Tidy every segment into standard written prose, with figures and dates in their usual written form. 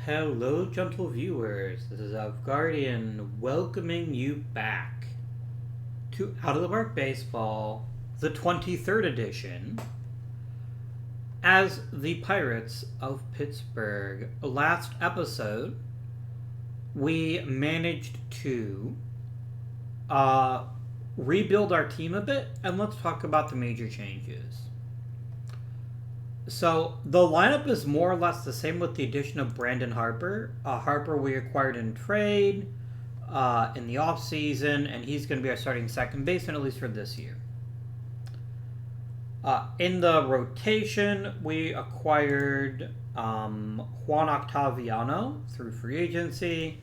Hello, gentle viewers. This is Guardian welcoming you back to Out of the Park Baseball, the 23rd edition, as the Pirates of Pittsburgh. Last episode, we managed to rebuild our team a bit, and let's talk about the major changes. So the lineup is more or less the same with the addition of Brandon Harper. Harper we acquired in trade in the offseason, and he's going to be our starting second baseman, at least for this year. In the rotation, we acquired Juan Octaviano through free agency,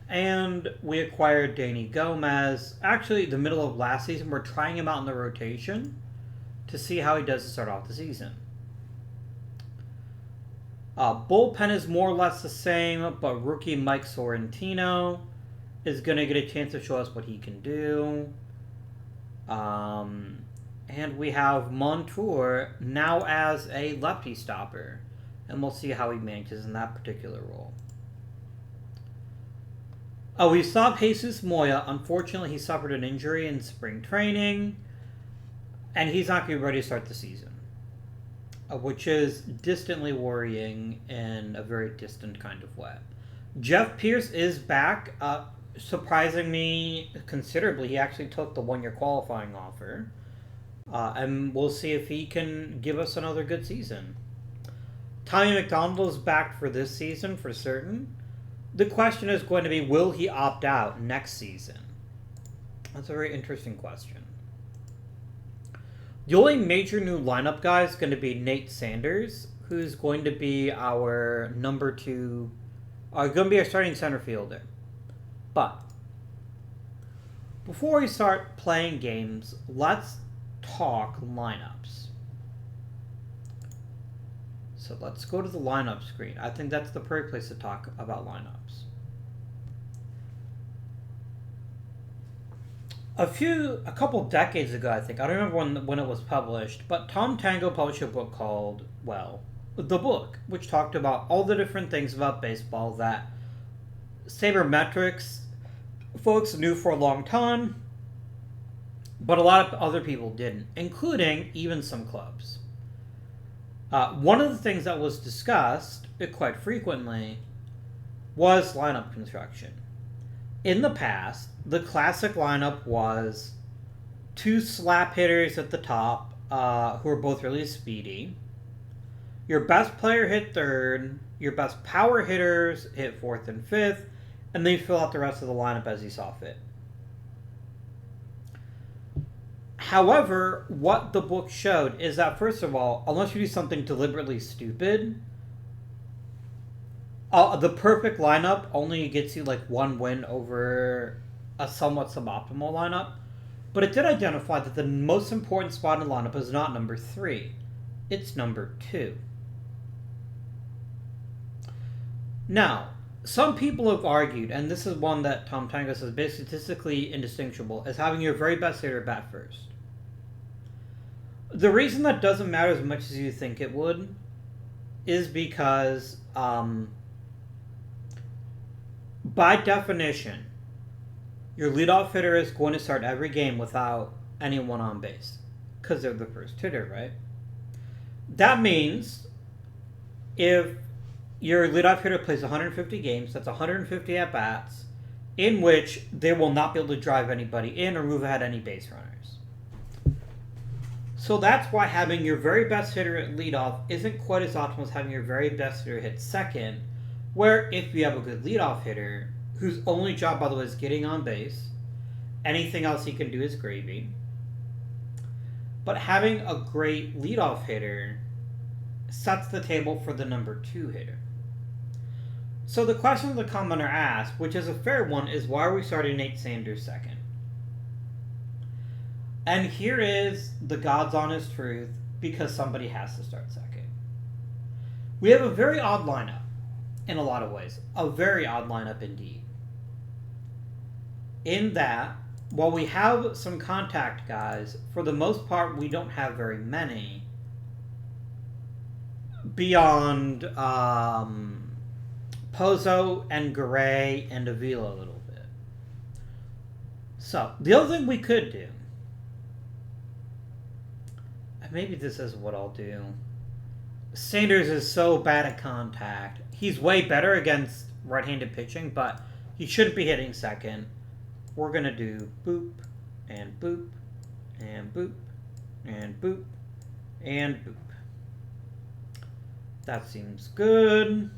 and we acquired Danny Gomez. Actually, the middle of last season, we're trying him out in the rotation to see how he does to start off the season. Bullpen is more or less the same, but rookie Mike Sorrentino is going to get a chance to show us what he can do. And we have Montour now as a lefty stopper, and we'll see how he manages in that particular role. We stopped Jesus Moya. Unfortunately, he suffered an injury in spring training, and he's not going to be ready to start the season, which is distantly worrying in a very distant kind of way. Jeff Pierce is back, surprising me considerably. He actually took the one-year qualifying offer, and we'll see if he can give us another good season. Tommy McDonald is back for this season for certain. The question is going to be, will he opt out next season? That's a very interesting question. The only major new lineup guy is going to be Nate Sanders, who's going to be our number two, going to be our starting center fielder. But before we start playing games, let's talk lineups. So let's go to the lineup screen. I think that's the perfect place to talk about lineups. A couple decades ago, I think, I don't remember when it was published, but Tom Tango published a book called, The Book, which talked about all the different things about baseball that sabermetrics folks knew for a long time, but a lot of other people didn't, including even some clubs. One of the things that was discussed quite frequently was lineup construction. In the past, the classic lineup was two slap hitters at the top who are both really speedy. Your best player hit third, your best power hitters hit fourth and fifth, and then you fill out the rest of the lineup as you saw fit. However, what the book showed is that, first of all, unless you do something deliberately stupid, the perfect lineup only gets you like one win over a somewhat suboptimal lineup. But it did identify that the most important spot in the lineup is not number 3. It's number 2. Now, some people have argued, and this is one that Tom Tango says basically statistically indistinguishable, as having your very best hitter bat first. The reason that doesn't matter as much as you think it would is because, by definition, your leadoff hitter is going to start every game without anyone on base because they're the first hitter, right? That means if your leadoff hitter plays 150 games, that's 150 at-bats in which they will not be able to drive anybody in or move ahead any base runners. So that's why having your very best hitter at leadoff isn't quite as optimal as having your very best hitter hit second, where if you have a good leadoff hitter, whose only job, by the way, is getting on base, anything else he can do is gravy. But having a great leadoff hitter sets the table for the number 2 hitter. So the question the commenter asked, which is a fair one, is why are we starting Nate Sanders second? And here is the God's honest truth, because somebody has to start second. We have a very odd lineup in a lot of ways. A very odd lineup indeed. In that, while we have some contact guys, for the most part we don't have very many beyond Pozo and Garay and Avila a little bit. So, the other thing we could do, and maybe this is what I'll do. Sanders is so bad at contact. He's way better against right-handed pitching, but he shouldn't be hitting second. We're going to do boop, and boop, and boop, and boop, and boop. That seems good.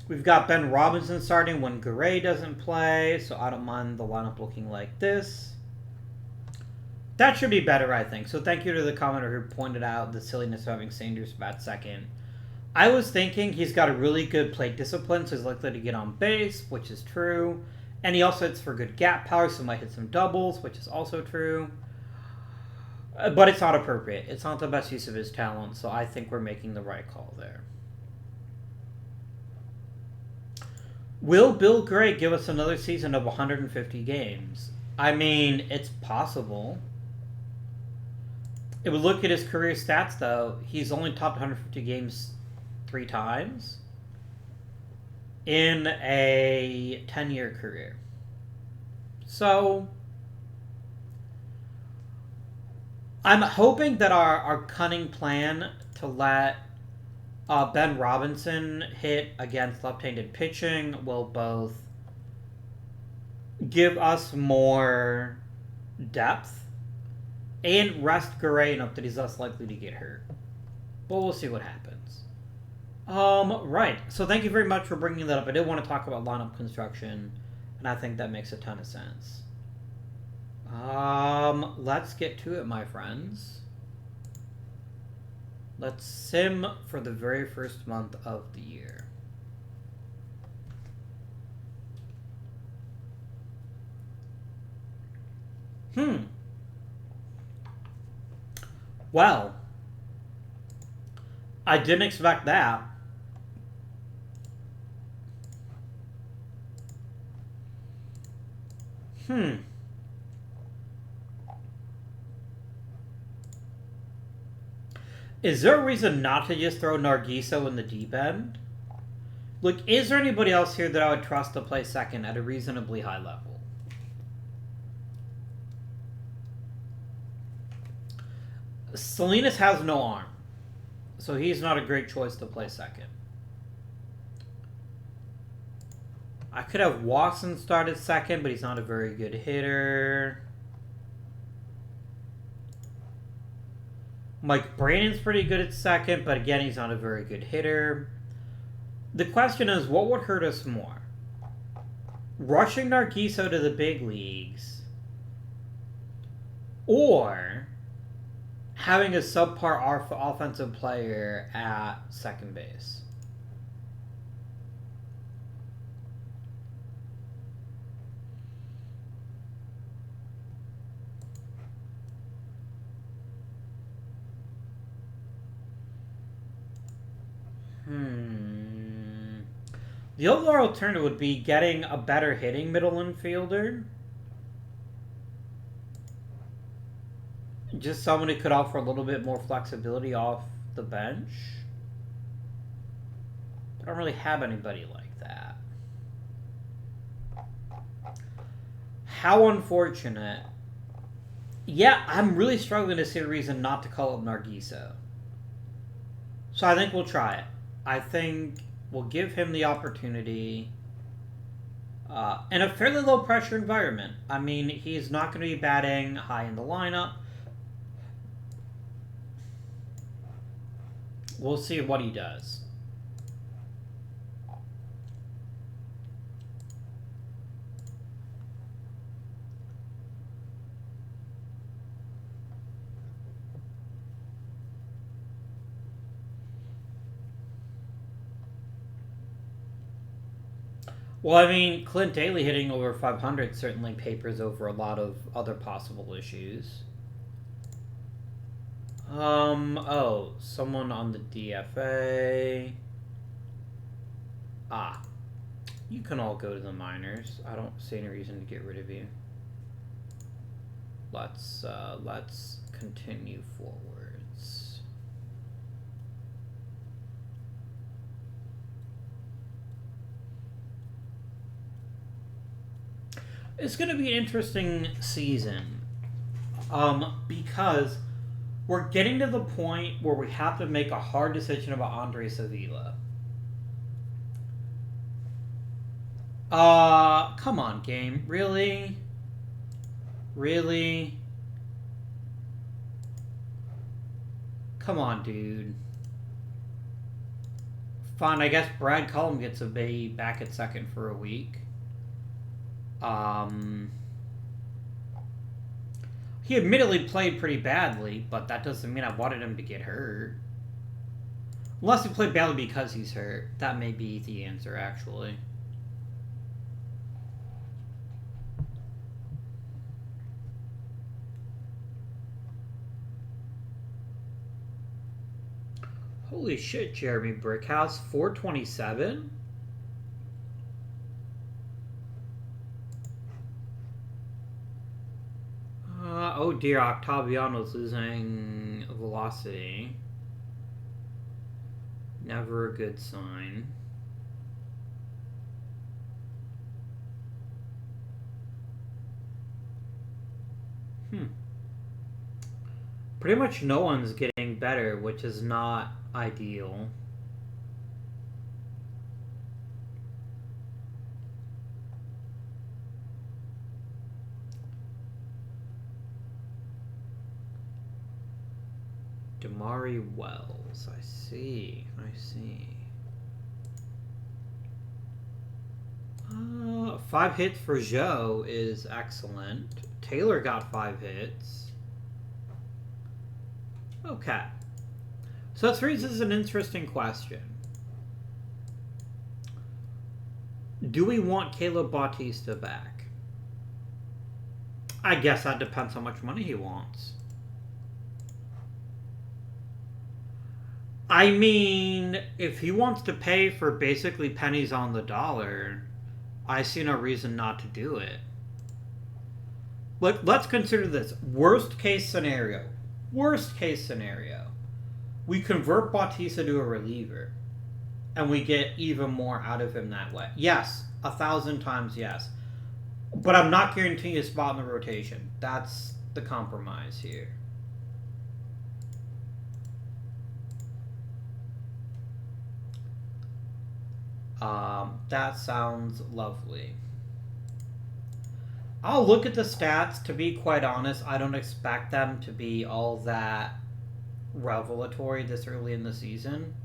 We've got Ben Robinson starting when Garay doesn't play, so I don't mind the lineup looking like this. That should be better, I think. So thank you to the commenter who pointed out the silliness of having Sanders bat second. I was thinking he's got a really good plate discipline, so he's likely to get on base, which is true. And he also hits for good gap power, so might hit some doubles, which is also true. But it's not appropriate. It's not the best use of his talent, so I think we're making the right call there. Will Bill Gray give us another season of 150 games? I mean, it's possible. If we look at his career stats, though, he's only topped 150 games 3 times in a 10-year career. So, I'm hoping that our cunning plan to let Ben Robinson hit against left-handed pitching will both give us more depth and rest Garay enough that he's less likely to get hurt. But we'll see what happens. Right. So thank you very much for bringing that up. I did want to talk about lineup construction, and I think that makes a ton of sense. Let's get to it, my friends. Let's sim for the very first month of the year. Well, I didn't expect that. Is there a reason not to just throw Nargiso in the deep end? Like, is there anybody else here that I would trust to play second at a reasonably high level? Salinas has no arm, so he's not a great choice to play second. I could have Watson start at second, but he's not a very good hitter. Mike Brannon's pretty good at second, but again, he's not a very good hitter. The question is, what would hurt us more? Rushing Nargiso to the big leagues, or having a subpar offensive player at second base? The other alternative would be getting a better hitting middle infielder. Just someone who could offer a little bit more flexibility off the bench. I don't really have anybody like that. How unfortunate. Yeah, I'm really struggling to see a reason not to call up Nargiso. So I think we'll try it. I think we'll give him the opportunity in a fairly low pressure environment. I mean, he's not going to be batting high in the lineup. We'll see what he does. Well, I mean, Clint Daly hitting over 500 certainly papers over a lot of other possible issues. Oh, someone on the DFA. You can all go to the minors. I don't see any reason to get rid of you. Let's continue forwards. It's going to be an interesting season. Because we're getting to the point where we have to make a hard decision about Andres Avila. Come on, game. Really? Really? Come on, dude. Fine, I guess Brad Cullum gets a back at second for a week. He admittedly played pretty badly, but that doesn't mean I wanted him to get hurt. Unless he played badly because he's hurt. That may be the answer, actually. Holy shit, Jeremy Brickhouse. 427? Oh dear, Octaviano's losing velocity. Never a good sign. Pretty much no one's getting better, which is not ideal. Damari Wells. I see. 5 hits for Joe is excellent. Taylor got 5 hits. Okay. So this raises an interesting question. Do we want Caleb Bautista back? I guess that depends how much money he wants. I mean, if he wants to pay for basically pennies on the dollar, I see no reason not to do it. Let's consider this. Worst case scenario. We convert Bautista to a reliever, and we get even more out of him that way. Yes, 1,000 times yes. But I'm not guaranteeing a spot in the rotation. That's the compromise here. That sounds lovely. I'll look at the stats. To be quite honest, I don't expect them to be all that revelatory this early in the season.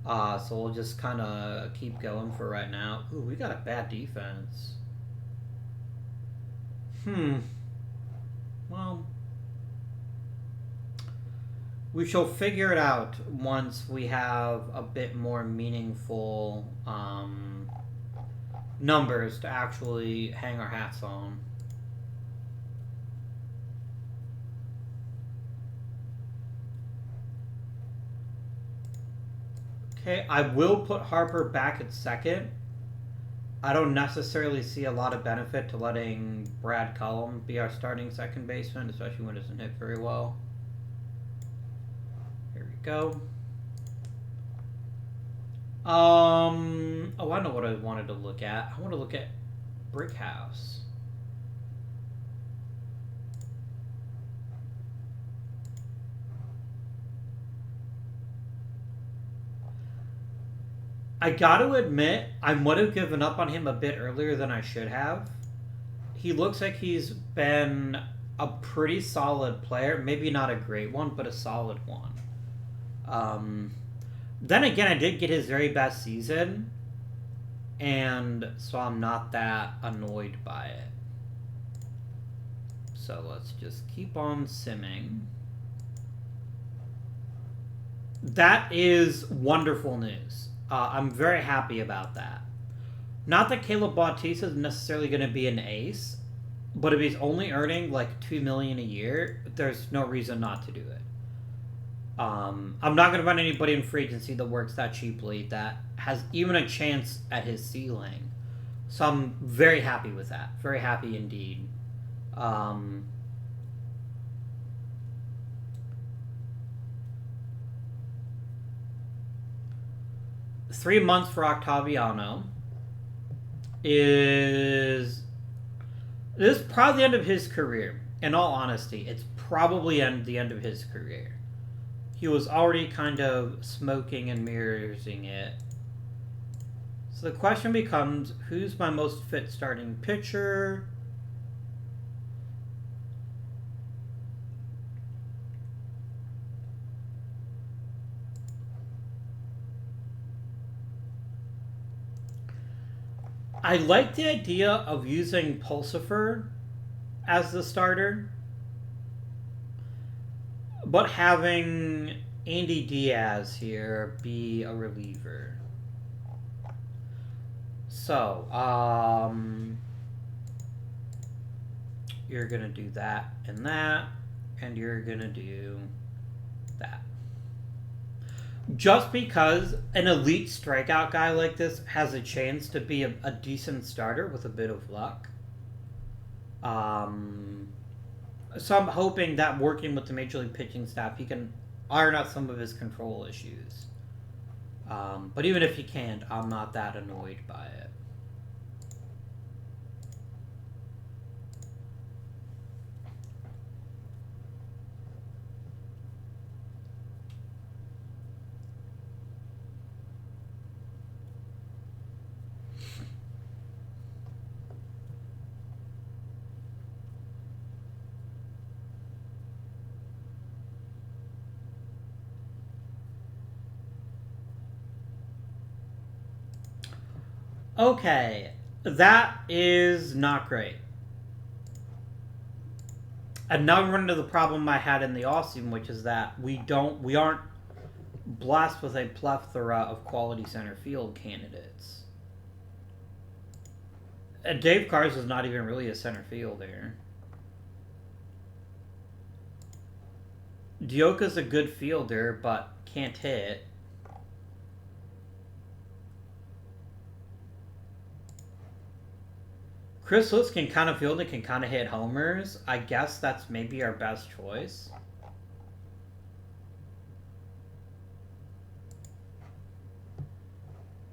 So we'll just kind of keep going for right now. Ooh, we got a bad defense. Well, we shall figure it out once we have a bit more meaningful numbers to actually hang our hats on. Okay, I will put Harper back at second. I don't necessarily see a lot of benefit to letting Brad Cullum be our starting second baseman, especially when it doesn't hit very well. Here we go. Oh, I know what I wanted to look at. I want to look at Brickhouse. I got to admit, I would have given up on him a bit earlier than I should have. He looks like he's been a pretty solid player. Maybe not a great one, but a solid one. Then again, I did get his very best season, and so I'm not that annoyed by it. So let's just keep on simming. That is wonderful news. I'm very happy about that. Not that Caleb Bautista is necessarily going to be an ace, but if he's only earning like $2 million a year, there's no reason not to do it. I'm not going to find anybody in free agency that works that cheaply that has even a chance at his ceiling. So I'm very happy with that. Very happy indeed. 3 months for Octaviano is This is probably the end of his career. In all honesty, it's probably the end of his career. He was already kind of smoking and mirroring it. So the question becomes, who's my most fit starting pitcher? I like the idea of using Pulsifer as the starter, but having Andy Diaz here be a reliever. So, you're gonna do that, and you're gonna do that. Just because an elite strikeout guy like this has a chance to be a decent starter with a bit of luck. So I'm hoping that working with the Major League pitching staff, he can iron out some of his control issues. But even if he can't, I'm not that annoyed by it. Okay, that is not great. And now we run into the problem I had in the offseason, which is that we aren't blessed with a plethora of quality center field candidates. Dave Cars is not even really a center fielder. Dioka's a good fielder, but can't hit. Chris Lewis can kind of field and can kind of hit homers. I guess that's maybe our best choice.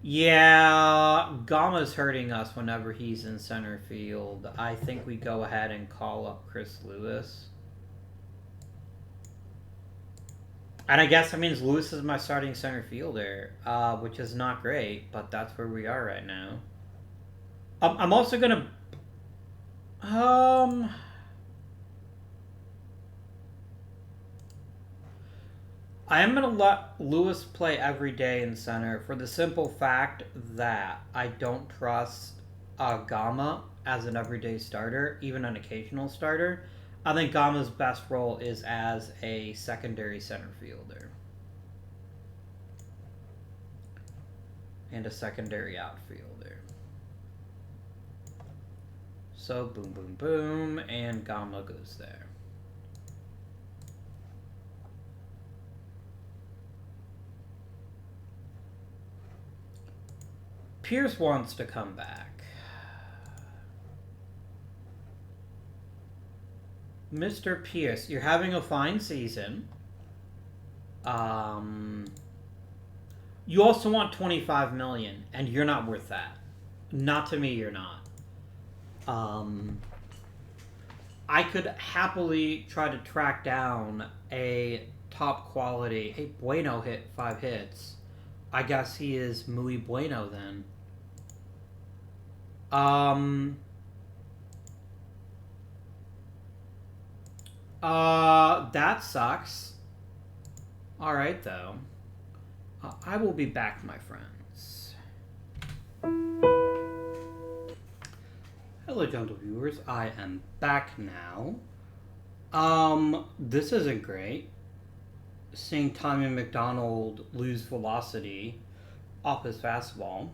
Yeah, Gama's hurting us whenever he's in center field. I think we go ahead and call up Chris Lewis. And I guess that means Lewis is my starting center fielder, which is not great, but that's where we are right now. I'm also going to... I am going to let Lewis play every day in center for the simple fact that I don't trust Gama as an everyday starter, even an occasional starter. I think Gama's best role is as a secondary center fielder. And a secondary outfielder. So boom, boom, boom, and Gama goes there. Pierce wants to come back. Mr. Pierce, you're having a fine season. You also want $25 million, and you're not worth that. Not to me, you're not. I could happily try to track down a top quality. Hey, Bueno hit 5 hits. I guess he is muy bueno then. That sucks. Alright, though. I will be back, my friends. Hello, gentle viewers. I am back now. This isn't great. Seeing Tommy McDonald lose velocity off his fastball.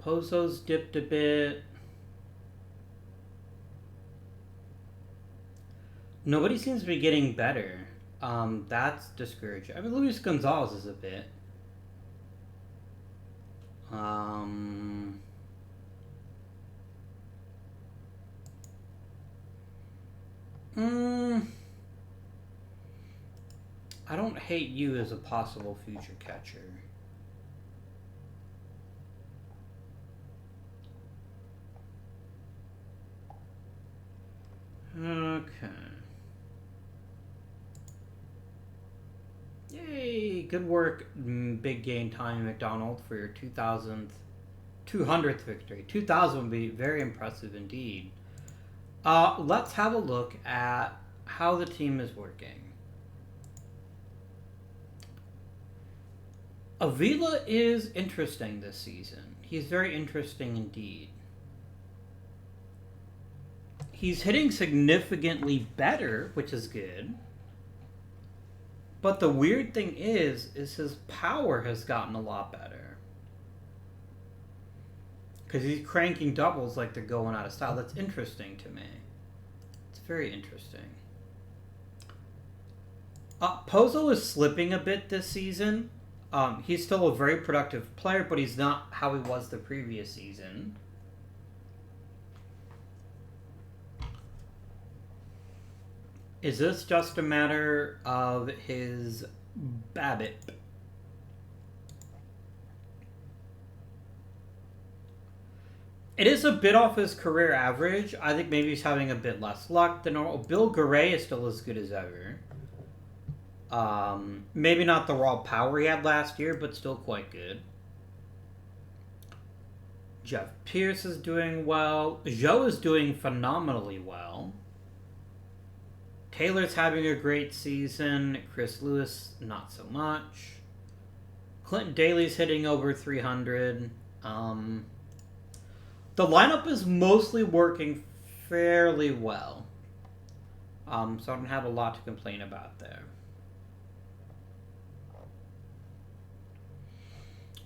Pozo's dipped a bit. Nobody seems to be getting better. That's discouraging. I mean, Luis Gonzalez is a bit. I don't hate you as a possible future catcher. Okay. Yay! Good work, Big Game Tommy McDonald, for your 200th victory. 2,000 would be very impressive indeed. Let's have a look at how the team is working. Avila is interesting this season. He's very interesting indeed. He's hitting significantly better, which is good. But the weird thing is his power has gotten a lot better. Because he's cranking doubles like they're going out of style. That's interesting to me. It's very interesting. Pozo is slipping a bit this season. He's still a very productive player, but he's not how he was the previous season. Is this just a matter of his BABIP? It is a bit off his career average. I think maybe he's having a bit less luck than normal. Bill Garay is still as good as ever. Maybe not the raw power he had last year, but still quite good. Jeff Pierce is doing well. Joe is doing phenomenally well. Taylor's having a great season. Chris Lewis, not so much. Clinton Daly's hitting over 300. The lineup is mostly working fairly well. So I don't have a lot to complain about there.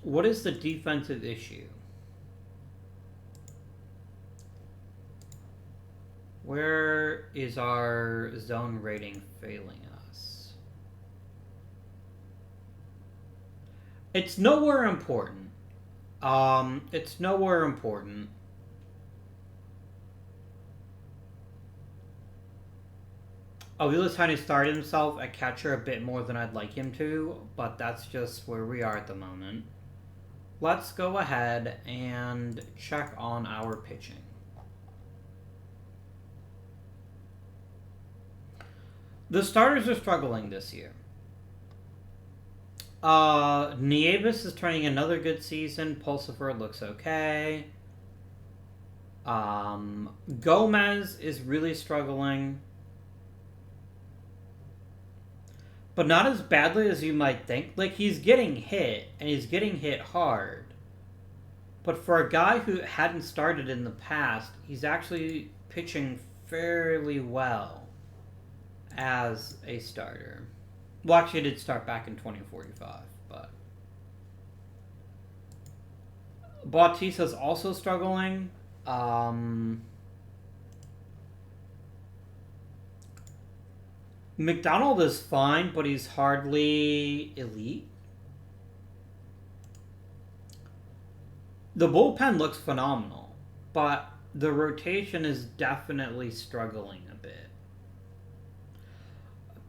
What is the defensive issue? Where is our zone rating failing us? It's nowhere important. It's nowhere important. Avila's trying to start himself at catcher a bit more than I'd like him to, but that's just where we are at the moment. Let's go ahead and check on our pitching. The starters are struggling this year. Nieves is turning another good season. Pulsifer looks okay. Gomez is really struggling. But not as badly as you might think. Like, he's getting hit, and he's getting hit hard. But for a guy who hadn't started in the past, he's actually pitching fairly well as a starter. Well, actually, he did start back in 2045, but Bautista's also struggling. McDonald is fine, but he's hardly elite. The bullpen looks phenomenal, but the rotation is definitely struggling a bit.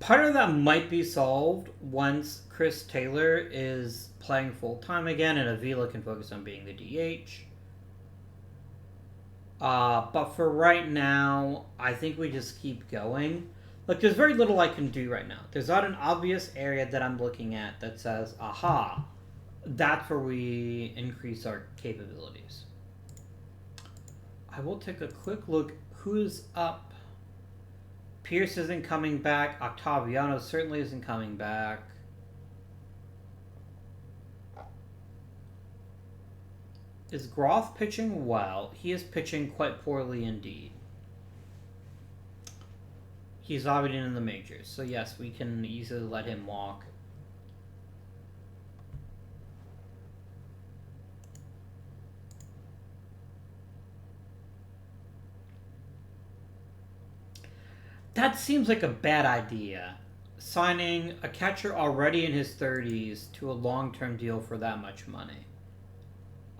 Part of that might be solved once Chris Taylor is playing full-time again and Avila can focus on being the DH. But for right now, I think we just keep going. Look, there's very little I can do right now. There's not an obvious area that I'm looking at that says, aha, that's where we increase our capabilities. I will take a quick look. Who's up? Pierce isn't coming back. Octaviano certainly isn't coming back. Is Groff pitching well? He is pitching quite poorly indeed. He's already in the majors, so yes, we can easily let him walk. That seems like a bad idea. Signing a catcher already in his 30s to a long-term deal for that much money.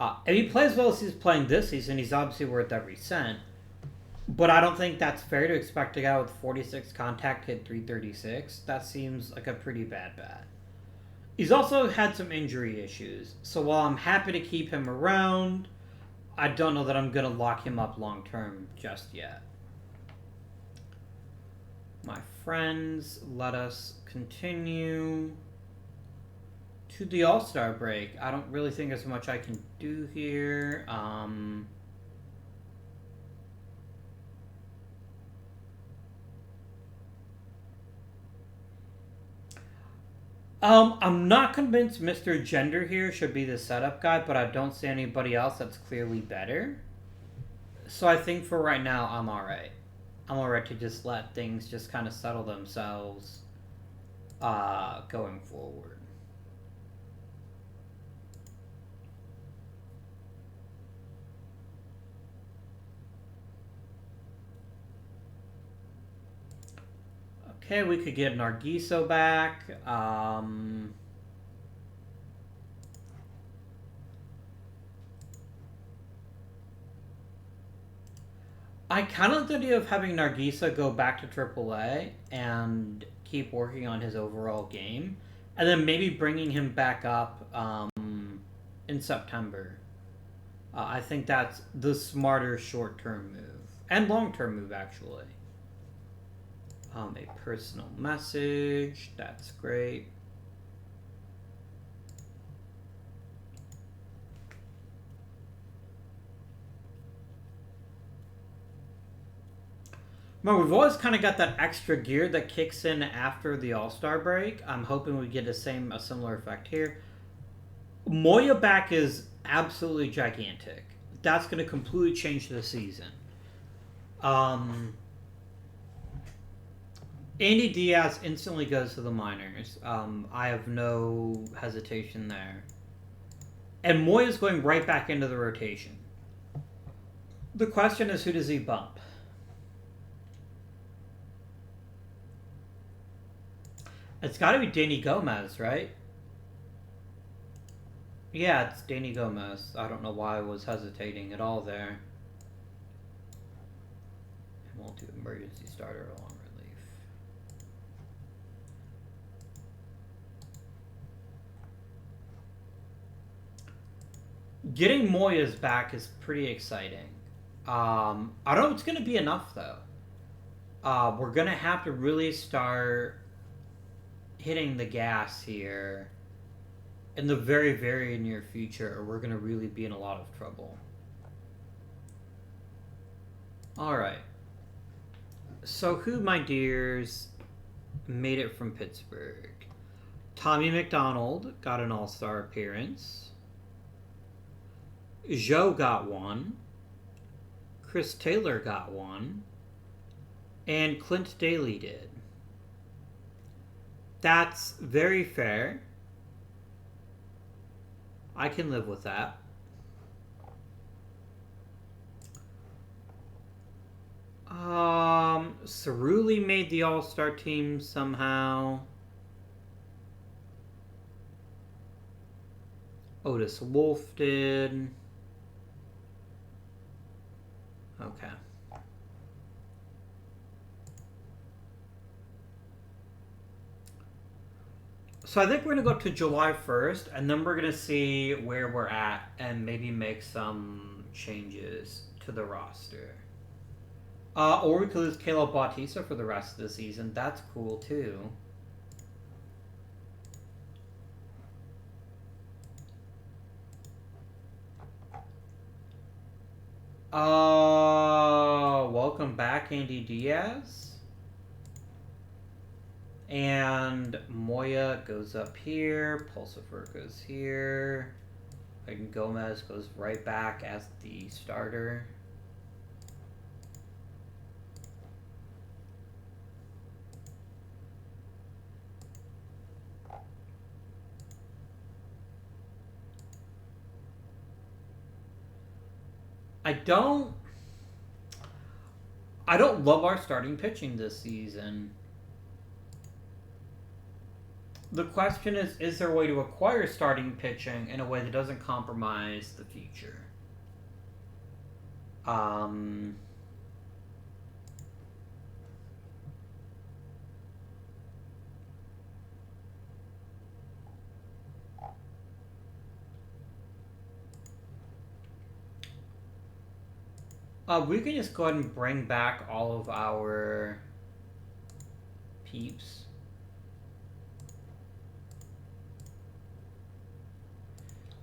If he plays well as he's playing this season, he's obviously worth every cent. But I don't think that's fair to expect a guy with 46 contact hit 336. That seems like a pretty bad bet. He's also had some injury issues. So while I'm happy to keep him around, I don't know that I'm going to lock him up long-term just yet. my friends, let us continue to the All-Star break. I don't really think there's much I can do here. I'm not convinced Mr. Gender here should be the setup guy, but I don't see anybody else that's clearly better. So I think for right now, I'm alright. I'm alright to just let things just kind of settle themselves going forward. Okay, we could get Nargiso back. I kind of like the idea of having Nargisa go back to AAA and keep working on his overall game, and then maybe bringing him back up in September. I think that's the smarter short-term move and long-term move, actually. A personal message. That's great. Remember, we've always kind of got that extra gear that kicks in after the All-Star break. I'm hoping we get a similar effect here. Moya back is absolutely gigantic. That's going to completely change the season. Andy Diaz instantly goes to the minors. I have no hesitation there. And Moya's going right back into the rotation. The question is, who does he bump? It's got to be Danny Gomez, right? Yeah, it's Danny Gomez. I don't know why I was hesitating at all there. And we'll do emergency starter along relief. Getting Moya's back is pretty exciting. I don't know if it's going to be enough, though. We're going to have to really start hitting the gas here in the very, very near future, or we're going to really be in a lot of trouble. Alright. So who, my dears, made it from Pittsburgh? Tommy McDonald got an All-Star appearance. Joe got one. Chris Taylor got one. And Clint Daly did. That's very fair. I can live with that. Cerulli made the All-Star team somehow. Otis Wolff did. Okay. So I think we're going to go to July 1st, and then we're going to see where we're at and maybe make some changes to the roster. Or we could lose Caleb Bautista for the rest of the season. That's cool, too. Welcome back, Andy Diaz. And Moya goes up here. Pulsifer goes here. And Gomez goes right back as the starter. I don't love our starting pitching this season. The question is there a way to acquire starting pitching in a way that doesn't compromise the future? We can just go ahead and bring back all of our peeps.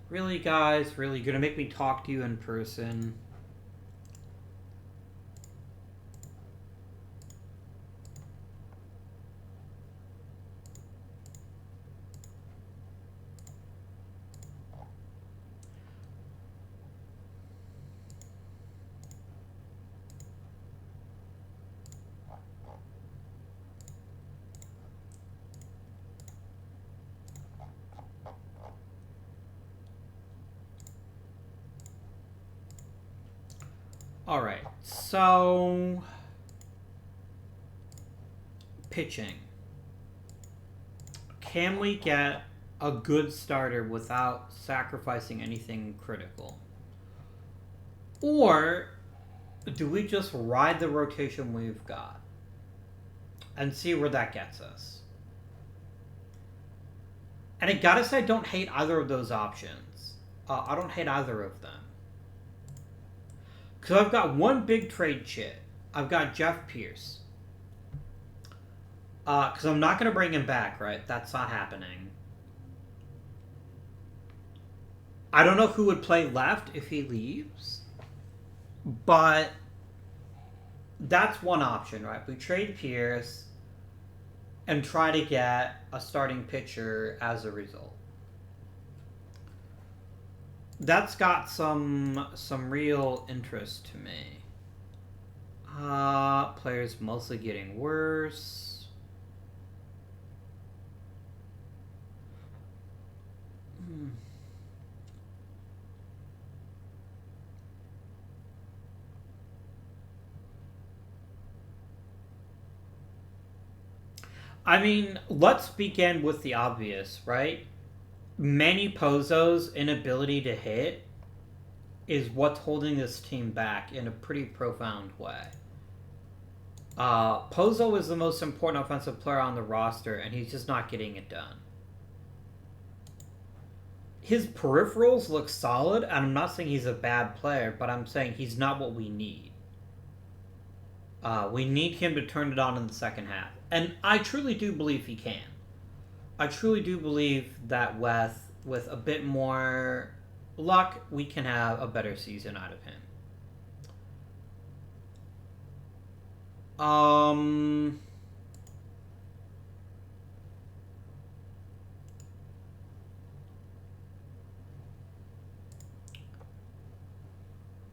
Really, guys? Really? Gonna make me talk to you in person? Alright, so... pitching. Can we get a good starter without sacrificing anything critical? Or do we just ride the rotation we've got and see where that gets us? And I gotta say, I don't hate either of those options. I don't hate either of them. Because I've got one big trade chit. I've got Jeff Pierce. Because I'm not going to bring him back, right? That's not happening. I don't know who would play left if he leaves. But that's one option, right? We trade Pierce and try to get a starting pitcher as a result. That's got some real interest to me. Players mostly getting worse. I mean, let's begin with the obvious, right? Manny Pozo's inability to hit is what's holding this team back in a pretty profound way. Pozo is the most important offensive player on the roster, and he's just not getting it done. His peripherals look solid, and I'm not saying he's a bad player, but I'm saying he's not what we need. We need him to turn it on in the second half. And I truly do believe he can. I truly do believe that with a bit more luck, we can have a better season out of him.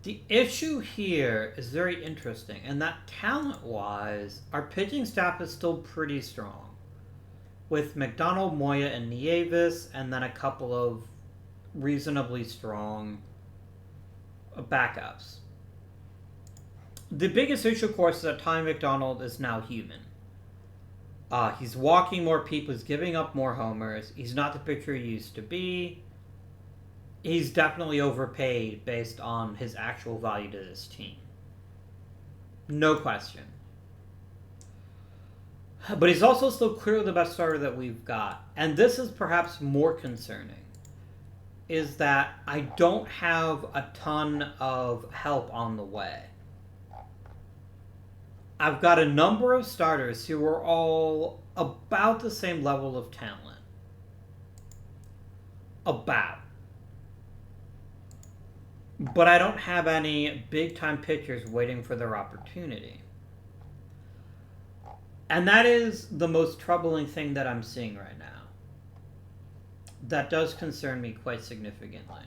The issue here is very interesting, and that talent-wise, our pitching staff is still pretty strong. With McDonald, Moya, and Nieves, and then a couple of reasonably strong backups. The biggest issue, of course, is that Ty McDonald is now human. He's walking more people, he's giving up more homers, he's not the pitcher he used to be. He's definitely overpaid based on his actual value to this team. No question. But he's also still clearly the best starter that we've got. And this is perhaps more concerning, is that I don't have a ton of help on the way. I've got a number of starters who are all about the same level of talent. About. But I don't have any big-time pitchers waiting for their opportunity. And that is the most troubling thing that I'm seeing right now. That does concern me quite significantly.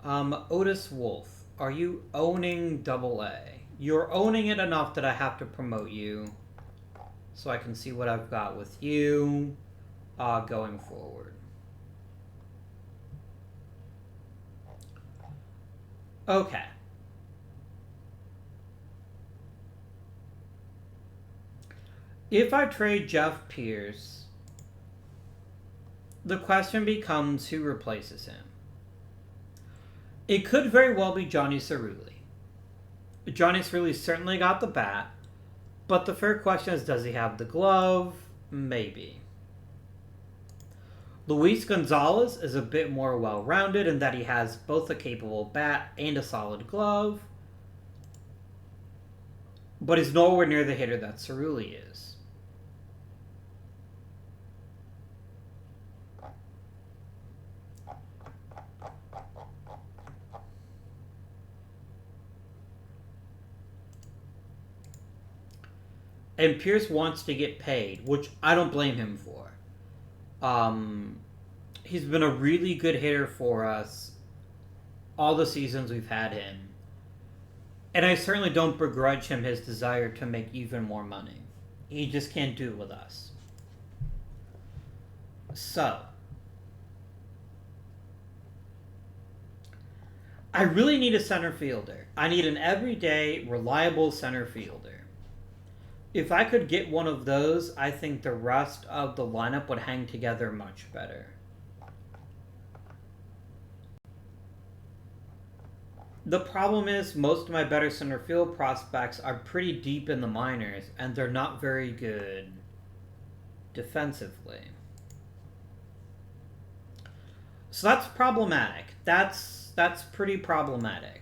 Otis Wolff, are you owning AA? You're owning it enough that I have to promote you so I can see what I've got with you going forward. Okay. If I trade Jeff Pierce, the question becomes who replaces him. It could very well be Johnny Cerulli. Johnny Cerulli certainly got the bat, but the fair question is, does he have the glove? Maybe. Luis Gonzalez is a bit more well-rounded in that he has both a capable bat and a solid glove. but he's nowhere near the hitter that Cerulli is. And Pierce wants to get paid, which I don't blame him for. He's been a really good hitter for us all the seasons we've had him. And I certainly don't begrudge him his desire to make even more money. He just can't do it with us. So, I really need a center fielder. I need an everyday, reliable center fielder. If I could get one of those, I think the rest of the lineup would hang together much better. The problem is most of my better center field prospects are pretty deep in the minors, and they're not very good defensively. So that's problematic. That's pretty problematic.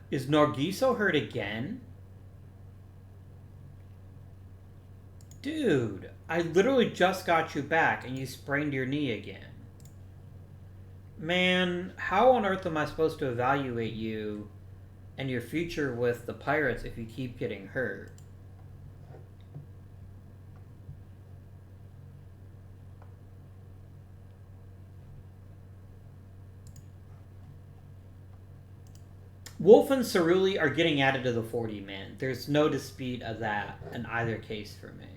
Is Nargiso hurt again? Dude, I literally just got you back and you sprained your knee again. Man, how on earth am I supposed to evaluate you and your future with the Pirates if you keep getting hurt? Wolff and Cerulli are getting added to the 40-man. There's no dispute of that in either case for me.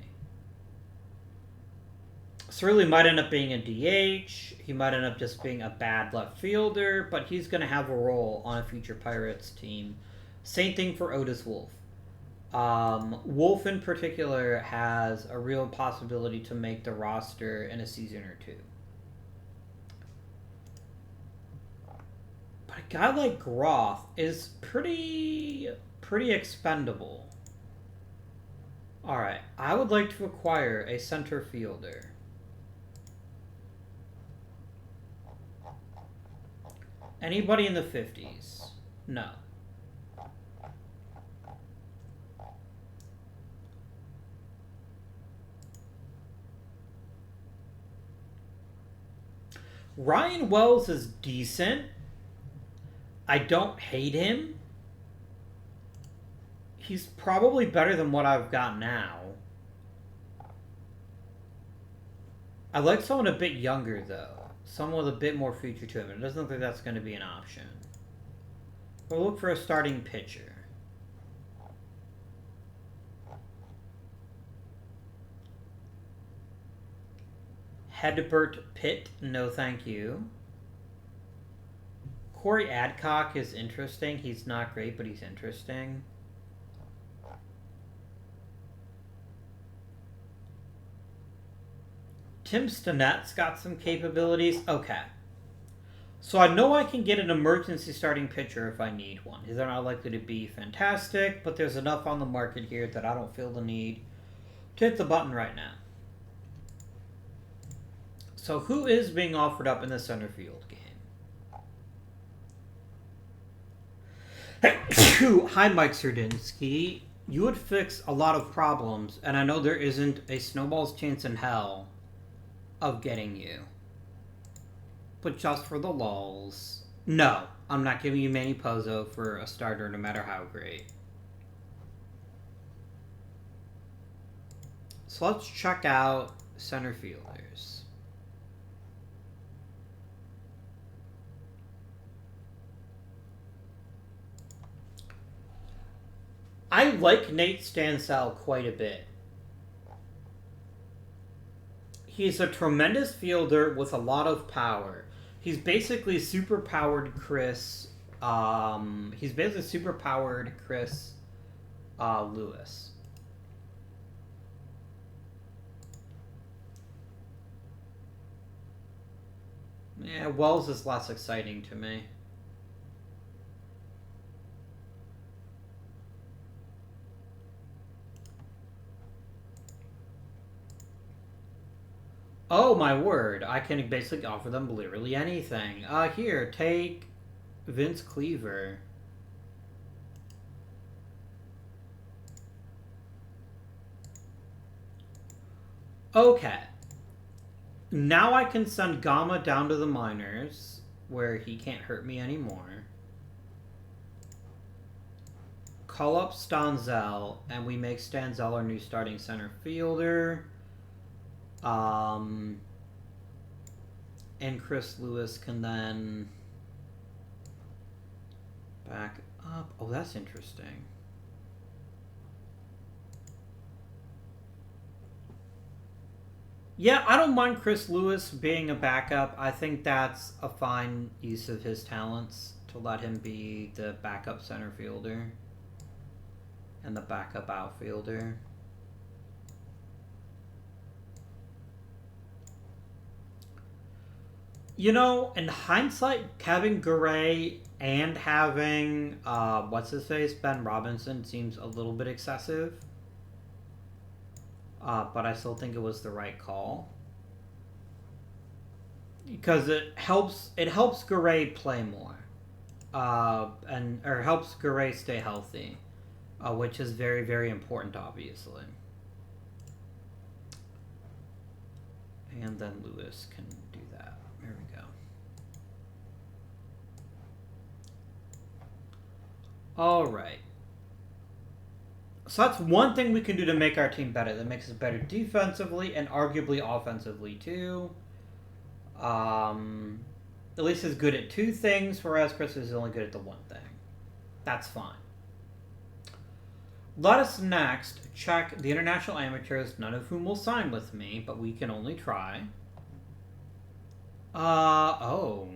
Cerulli might end up being a DH. He might end up just being a bad left fielder, but he's going to have a role on a future Pirates team. Same thing for Otis Wolff. Wolff in particular has a real possibility to make the roster in a season or two. But a guy like Groff is pretty expendable. Alright, I would like to acquire a center fielder. Anybody in the 50s? No. Ryan Wells is decent. I don't hate him. He's probably better than what I've got now. I like someone a bit younger, though. Someone with a bit more future to him. It doesn't look like that's going to be an option. We'll look for a starting pitcher. Hedbert Pitt, no thank you. Corey Adcock is interesting. He's not great, but he's interesting. Tim Stinnett's got some capabilities. Okay. So I know I can get an emergency starting pitcher if I need one. They're not likely to be fantastic, but there's enough on the market here that I don't feel the need to hit the button right now. So who is being offered up in the center field game? Hi, Mike Serdinsky. You would fix a lot of problems, and I know there isn't a snowball's chance in hell of getting you. But just for the lulz. No, I'm not giving you Manny Pozo for a starter no matter how great. So let's check out center fielders. I like Nate Stansel quite a bit. He's a tremendous fielder with a lot of power. He's basically super-powered Chris. Lewis. Yeah, Wells is less exciting to me. Oh my word! I can basically offer them literally anything. Here, take Vince Cleaver. Okay. Now I can send Gamma down to the minors, where he can't hurt me anymore. Call up Stanzel, and we make Stanzel our new starting center fielder. And Chris Lewis can then back up. Oh, that's interesting. Yeah, I don't mind Chris Lewis being a backup. I think that's a fine use of his talents to let him be the backup center fielder and the backup outfielder. You know, in hindsight, having Garay and having what's his face, Ben Robinson, seems a little bit excessive. But I still think it was the right call because it helps Garay play more, or helps Garay stay healthy, which is very, very important, obviously. And then Lewis can do that. There we go. All right. So that's one thing we can do to make our team better. That makes us better defensively and arguably offensively too. At least is good at two things, whereas Chris is only good at the one thing. That's fine. Let us next check the international amateurs, none of whom will sign with me, but we can only try. Oh.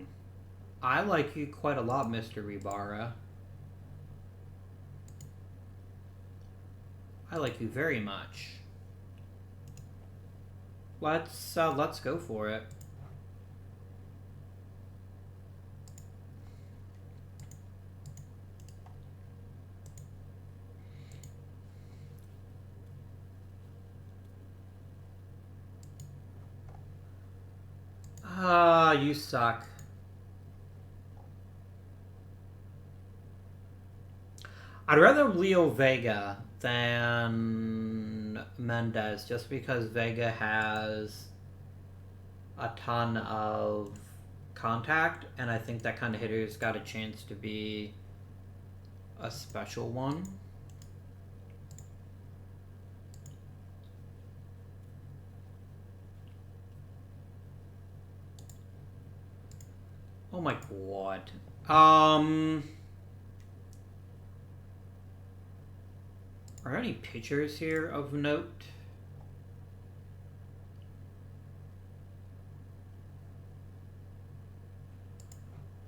I like you quite a lot, Mr. Rebara. I like you very much. Let's go for it. You suck. I'd rather Leo Vega than Mendez, just because Vega has a ton of contact, and I think that kind of hitter's got a chance to be a special one. Oh my god. Are there any pitchers here of note?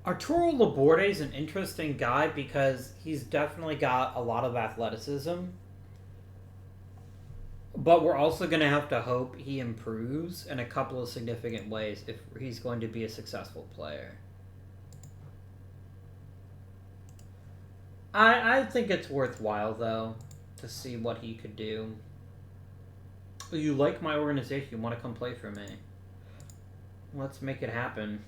Arturo Laborde is an interesting guy because he's definitely got a lot of athleticism. But we're also going to have to hope he improves in a couple of significant ways if he's going to be a successful player. I think it's worthwhile, though, to see what he could do. You like my organization, you want to come play for me. Let's make it happen.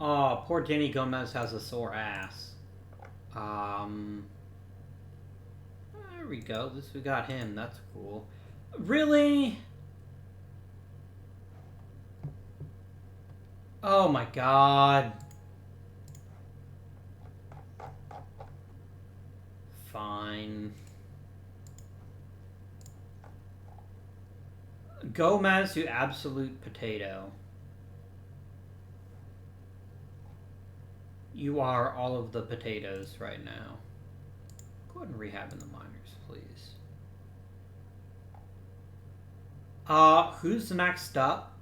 Oh, poor Danny Gomez has a sore ass. There we go. At least we got him. That's cool. Really? Oh my god. Fine. Gomez, you absolute potato. You are all of the potatoes right now. Go ahead and rehab in the minors, please. Who's next up?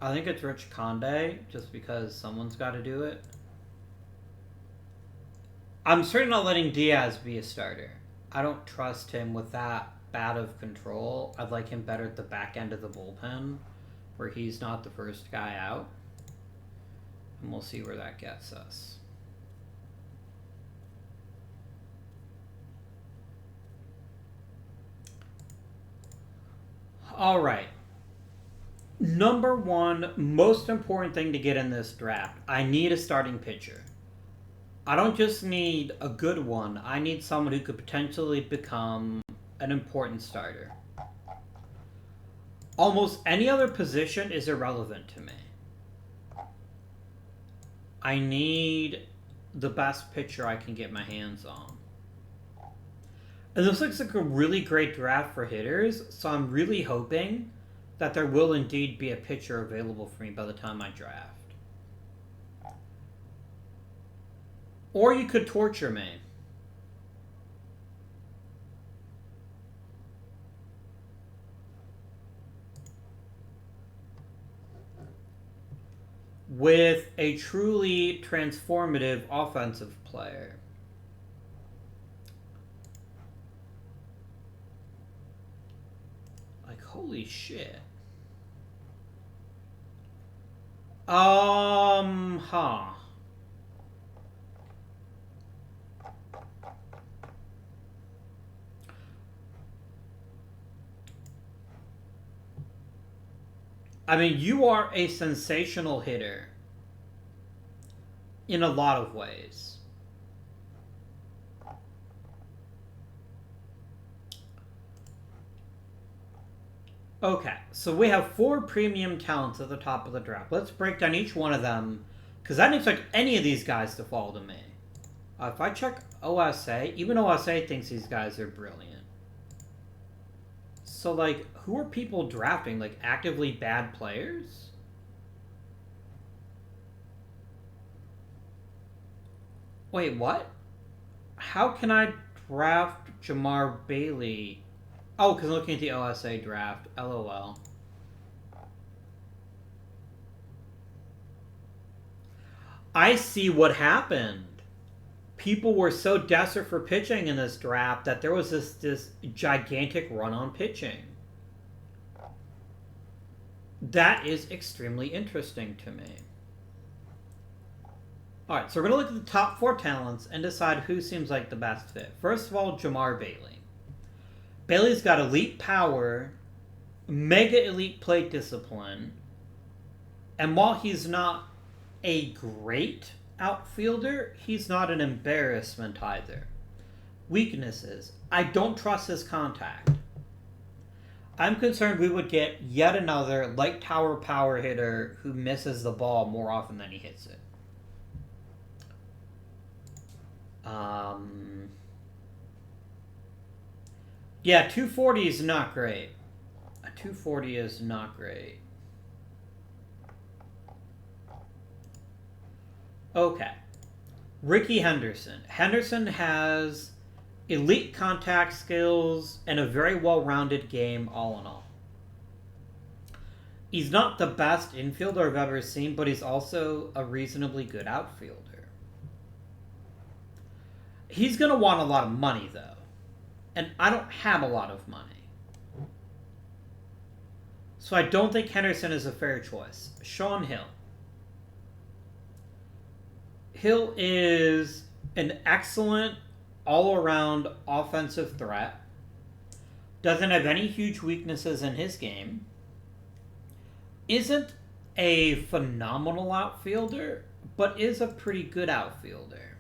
I think it's Rich Conde, just because someone's got to do it. I'm certainly not letting Diaz be a starter. I don't trust him with that bad of control. I'd like him better at the back end of the bullpen, where he's not the first guy out. And we'll see where that gets us. All right. Number one, most important thing to get in this draft. I need a starting pitcher. I don't just need a good one. I need someone who could potentially become an important starter. Almost any other position is irrelevant to me. I need the best pitcher I can get my hands on. And this looks like a really great draft for hitters, so I'm really hoping that there will indeed be a pitcher available for me by the time I draft. Or you could torture me. With a truly transformative offensive player. Like, holy shit. I mean, you are a sensational hitter in a lot of ways. Okay, so we have 4 premium talents at the top of the draft. Let's break down each one of them, because I didn't expect any of these guys to fall to me. If I check OSA, even OSA thinks these guys are brilliant. So, like, who are people drafting? Like, actively bad players? Wait, what? How can I draft Jamar Bailey? Oh, because I'm looking at the OSA draft. LOL. I see what happened. People were so desperate for pitching in this draft that there was this gigantic run on pitching. That is extremely interesting to me. Alright, so we're going to look at the top 4 talents and decide who seems like the best fit. First of all, Jamar Bailey. Bailey's got elite power, mega elite plate discipline, and while he's not a great outfielder, he's not an embarrassment either. Weaknesses. I don't trust his contact. I'm concerned we would get yet another light tower power hitter who misses the ball more often than he hits it. Yeah, 240 is not great. A 240 is not great. Okay. Ricky Henderson. Henderson has elite contact skills and a very well-rounded game all in all. He's not the best infielder I've ever seen, but he's also a reasonably good outfielder. He's going to want a lot of money, though. And I don't have a lot of money. So I don't think Henderson is a fair choice. Sean Hill. Hill is an excellent all-around offensive threat. Doesn't have any huge weaknesses in his game. Isn't a phenomenal outfielder, but is a pretty good outfielder.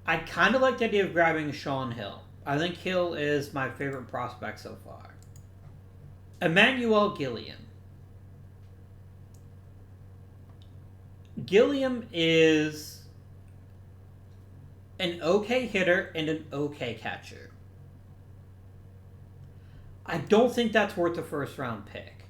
I kind of like the idea of grabbing Sean Hill. I think Hill is my favorite prospect so far. Emmanuel Gilliam. Gilliam is an okay hitter and an okay catcher. I don't think that's worth a first-round pick.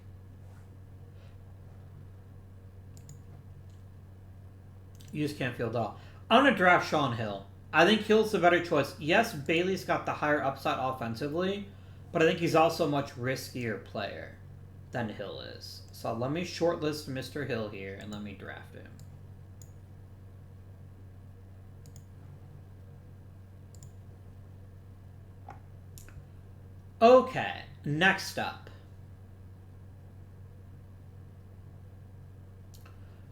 You just can't field it all. I'm going to draft Sean Hill. I think Hill's the better choice. Yes, Bailey's got the higher upside offensively, But I think he's also a much riskier player than Hill is. So let me shortlist Mr. Hill here and let me draft him. Okay, next up.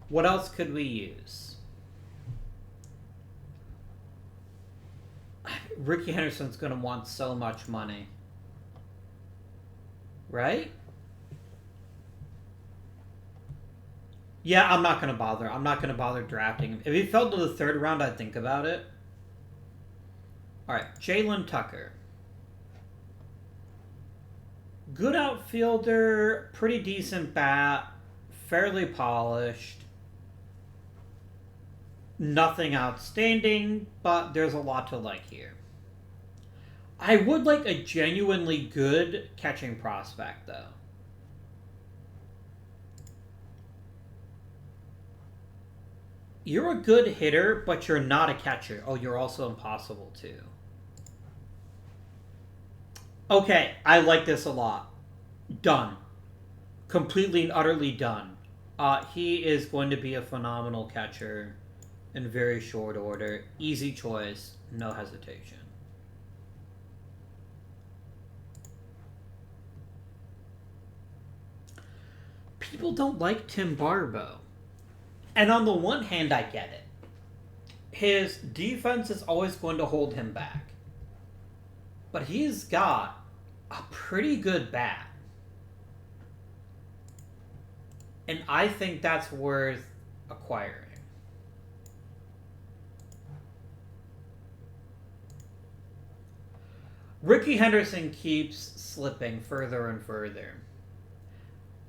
What else could we use? Ricky Henderson's going to want so much money. Right? Yeah, I'm not going to bother. I'm not going to bother drafting him. If he fell to the third round, I'd think about it. Alright, Jalen Tucker. Good outfielder, pretty decent bat, fairly polished. Nothing outstanding, but there's a lot to like here. I would like a genuinely good catching prospect, though. You're a good hitter, but you're not a catcher. Oh, you're also impossible, too. Okay, I like this a lot. Done. Completely and utterly done. He is going to be a phenomenal catcher in very short order. Easy choice, no hesitation. People don't like Tim Barbo. And on the one hand, I get it. His defense is always going to hold him back. But he's got a pretty good bat. And I think that's worth acquiring. Ricky Henderson keeps slipping further and further.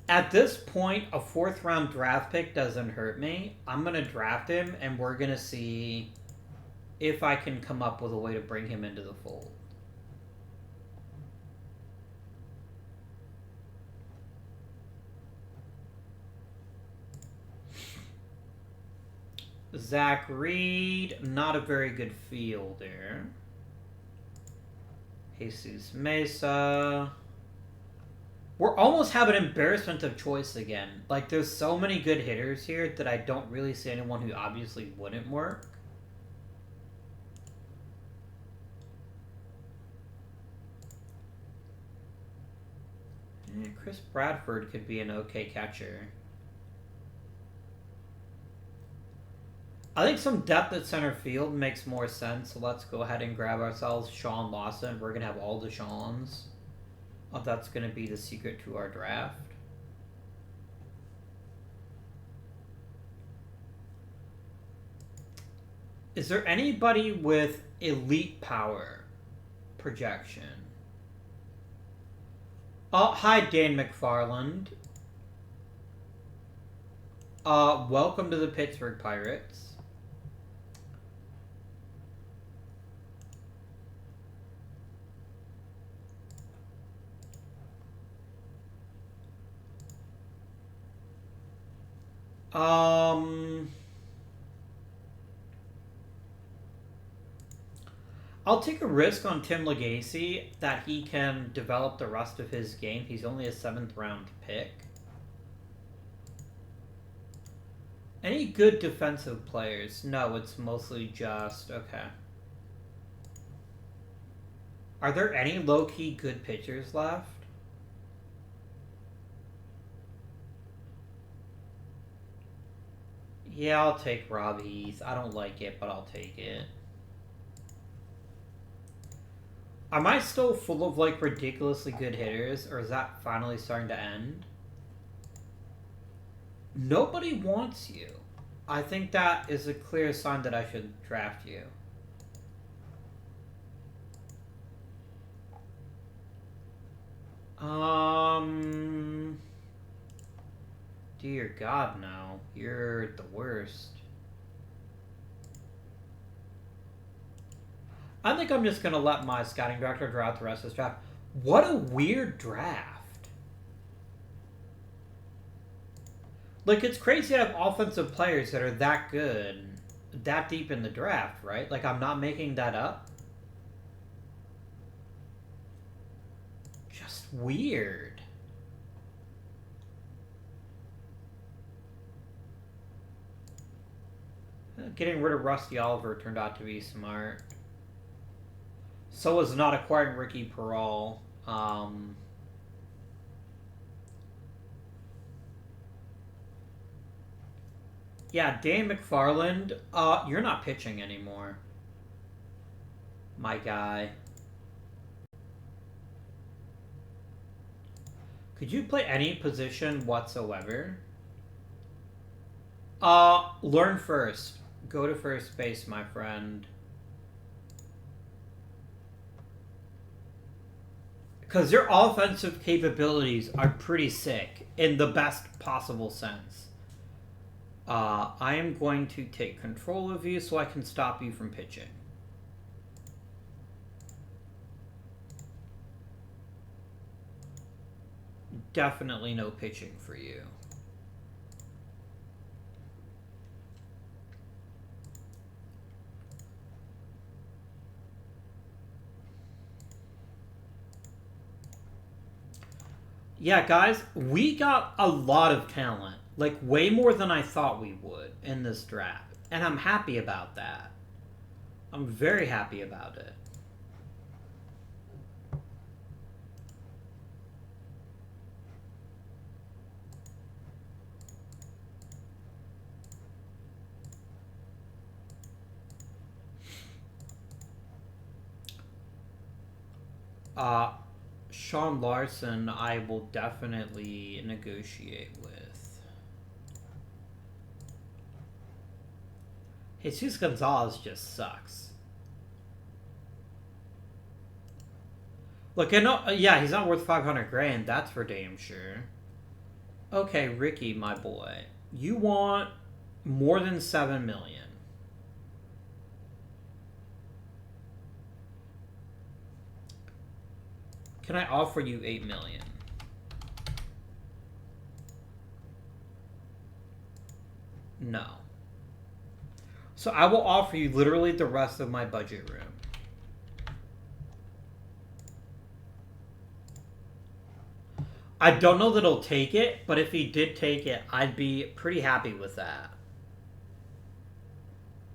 At this point, a 4th round draft pick doesn't hurt me. I'm going to draft him, and we're going to see if I can come up with a way to bring him into the fold. Zach Reed, not a very good fielder. Jesus Mesa. We're almost having an embarrassment of choice again. Like, there's so many good hitters here that I don't really see anyone who obviously wouldn't work. Chris Bradford could be an okay catcher. I think some depth at center field makes more sense, so let's go ahead and grab ourselves Sean Lawson. We're going to have all the Seans. Oh, that's going to be the secret to our draft. Is there anybody with elite power projection? Oh, hi, Dan McFarland. Welcome to the Pittsburgh Pirates. I'll take a risk on Tim Legacy that he can develop the rest of his game. He's only a 7th round pick. Any good defensive players? No, it's mostly just... Okay. Are there any low-key good pitchers left? Yeah, I'll take Rob Heath. I don't like it, but I'll take it. Am I still full of, like, ridiculously good hitters, or is that finally starting to end? Nobody wants you. I think that is a clear sign that I should draft you. Dear God, no. You're the worst. I think I'm just going to let my scouting director draw out the rest of this draft. What a weird draft. Like, it's crazy to have offensive players that are that good, that deep in the draft, right? Like, I'm not making that up. weird. Getting rid of Rusty Oliver turned out to be smart. So was not acquiring Ricky Peral. Yeah, Dan McFarland, you're not pitching anymore. My guy. Could you play any position whatsoever? Learn first. Go to first base, my friend. Because your offensive capabilities are pretty sick in the best possible sense. I am going to take control of you so I can stop you from pitching. Definitely no pitching for you. Yeah, guys, we got a lot of talent. Like, way more than I thought we would in this draft. And I'm happy about that. I'm very happy about it. Sean Larson, I will definitely negotiate with. Jesus Gonzalez just sucks. Look, I know, yeah, he's not worth 500 grand, that's for damn sure. Okay, Ricky, my boy. You want more than 7 million. Can I offer you 8 million? No. So I will offer you literally the rest of my budget room. I don't know that he'll take it, but if he did take it, I'd be pretty happy with that.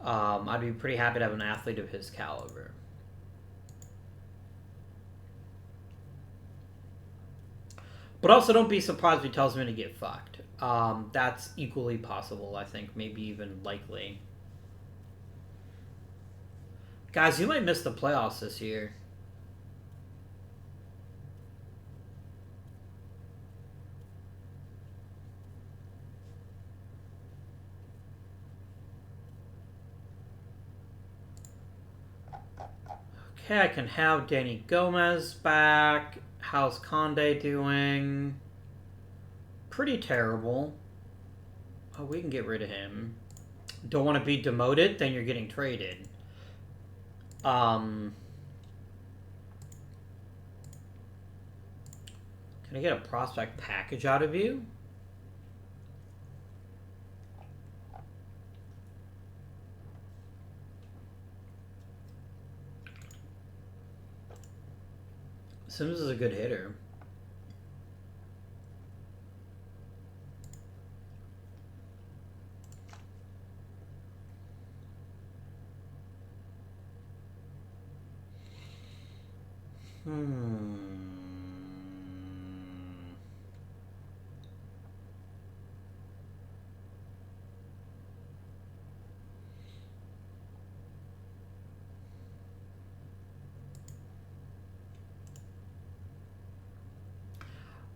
I'd be pretty happy to have an athlete of his caliber. But also don't be surprised if he tells me to get fucked. That's equally possible, I think. Maybe even likely. Guys, you might miss the playoffs this year. Okay, I can have Danny Gomez back. How's Conde doing? Pretty terrible. Oh, we can get rid of him. Don't want to be demoted? Then you're getting traded. Can I get a prospect package out of you? Sims is a good hitter.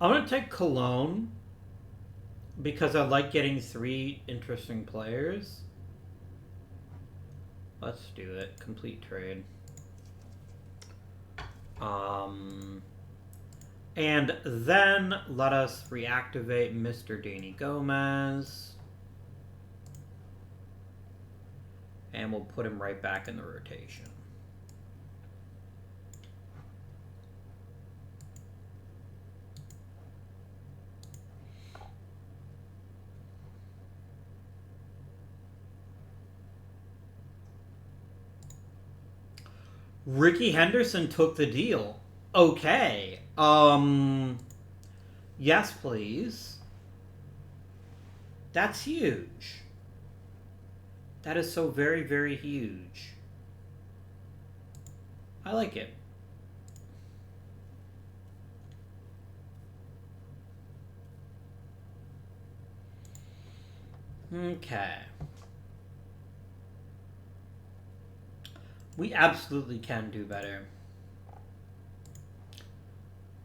I'm going to take Cologne because I like getting 3 interesting players. Let's do it. Complete trade. And then let us reactivate Mr. Danny Gomez. And we'll put him right back in the rotation. Ricky Henderson took the deal. Okay. Yes, please. That's huge. That is so very, very huge. I like it. Okay. We absolutely can do better.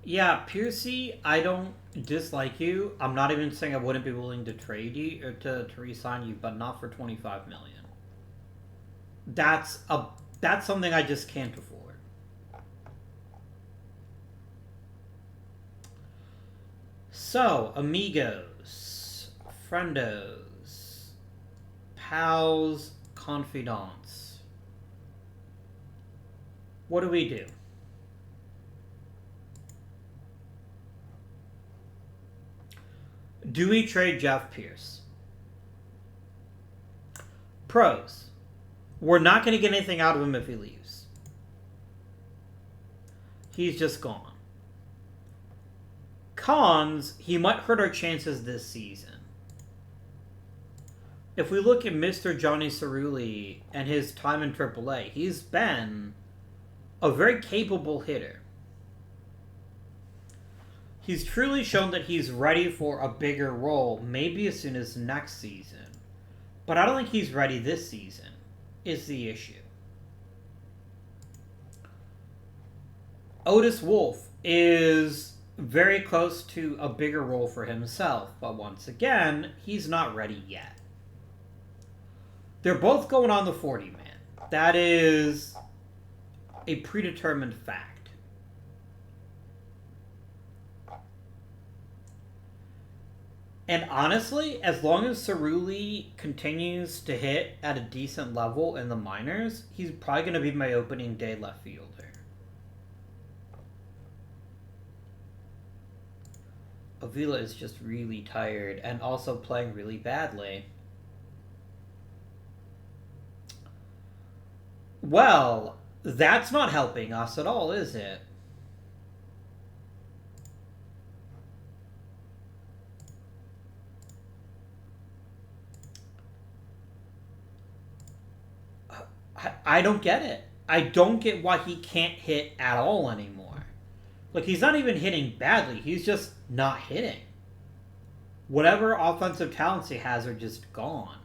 Yeah, Piercy, I don't dislike you. I'm not even saying I wouldn't be willing to trade you or to re-sign you, but not for 25 million. That's something I just can't afford. So, amigos, friendos, pals, confidants. What do we do? Do we trade Jeff Pierce? Pros. We're not going to get anything out of him if he leaves. He's just gone. Cons, he might hurt our chances this season. If we look at Mr. Johnny Cerulli and his time in AAA, he's been a very capable hitter. He's truly shown that he's ready for a bigger role, maybe as soon as next season. But I don't think he's ready this season, is the issue. Otis Wolff is very close to a bigger role for himself, but once again, he's not ready yet. They're both going on the 40-man. That is a predetermined fact. And honestly, as long as Cerulli continues to hit at a decent level in the minors, he's probably going to be my opening day left fielder. Avila is just really tired and also playing really badly. Well, that's not helping us at all, is it? I don't get it. I don't get why he can't hit at all anymore. Like, he's not even hitting badly. He's just not hitting. Whatever offensive talents he has are just gone.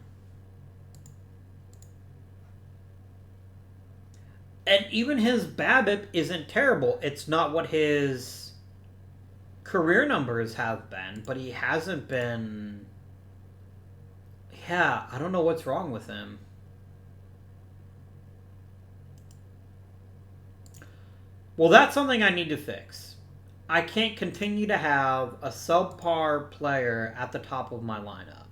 And even his BABIP isn't terrible. It's not what his career numbers have been, but he hasn't been... Yeah, I don't know what's wrong with him. Well, that's something I need to fix. I can't continue to have a subpar player at the top of my lineup.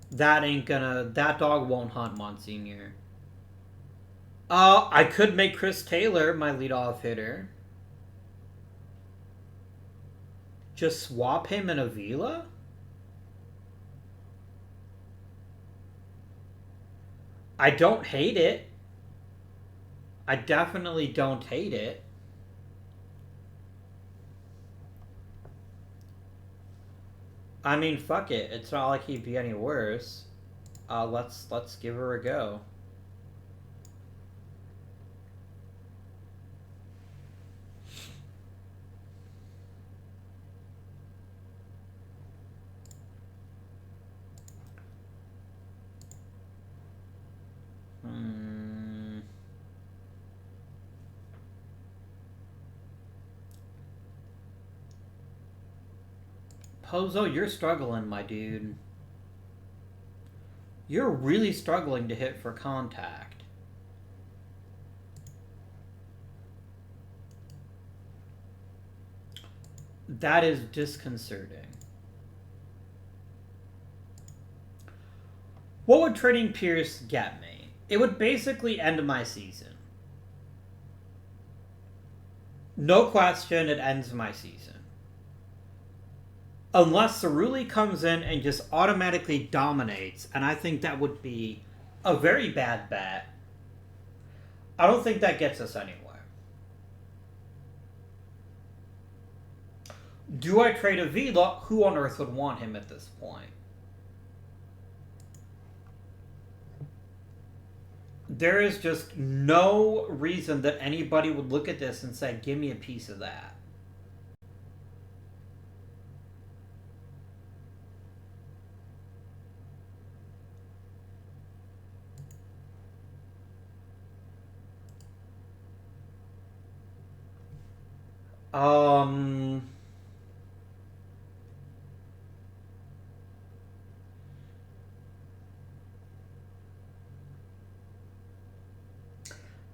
That dog won't hunt Monsignor. I could make Chris Taylor my leadoff hitter. Just swap him in Avila? I don't hate it. I definitely don't hate it. I mean, fuck it. It's not like he'd be any worse. Let's give her a go. Pozo, you're struggling, my dude. You're really struggling to hit for contact. That is disconcerting. What would trading Pierce get me? It would basically end my season. No question, it ends my season. Unless Cerulli comes in and just automatically dominates, and I think that would be a very bad bet. I don't think that gets us anywhere. Do I trade Avila? Who on earth would want him at this point? There is just no reason that anybody would look at this and say, give me a piece of that.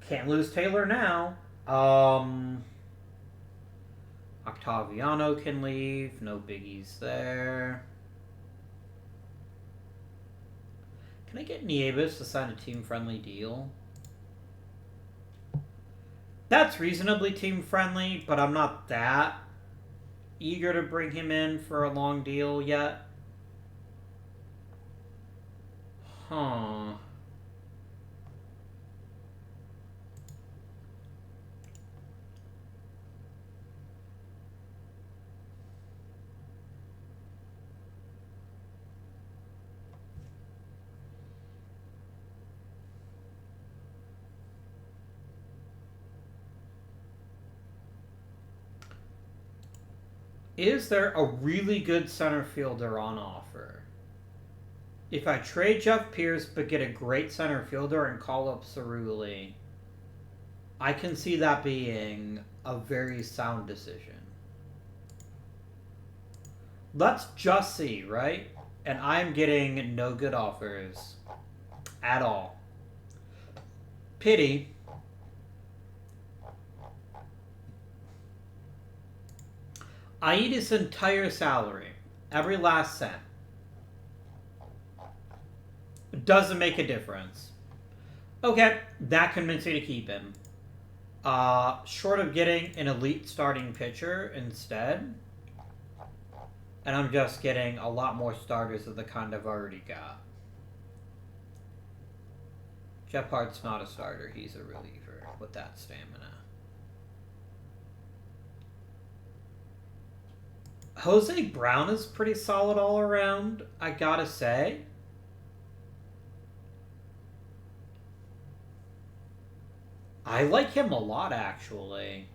Can't lose Taylor now. Octaviano can leave. No biggies there. Can I get Nieves to sign a team-friendly deal? That's reasonably team-friendly, but I'm not that eager to bring him in for a long deal yet. Huh. Is there a really good center fielder on offer? If I trade Jeff Pierce but get a great center fielder and call up Cerulli, I can see that being a very sound decision. Let's just see, right? And I'm getting no good offers at all. Pity. I eat his entire salary. Every last cent. It doesn't make a difference. Okay, that convinced me to keep him. Short of getting an elite starting pitcher instead. And I'm just getting a lot more starters of the kind I've already got. Jeff Hart's not a starter. He's a reliever with that stamina. Jose Brown is pretty solid all around, I gotta say. I like him a lot, actually.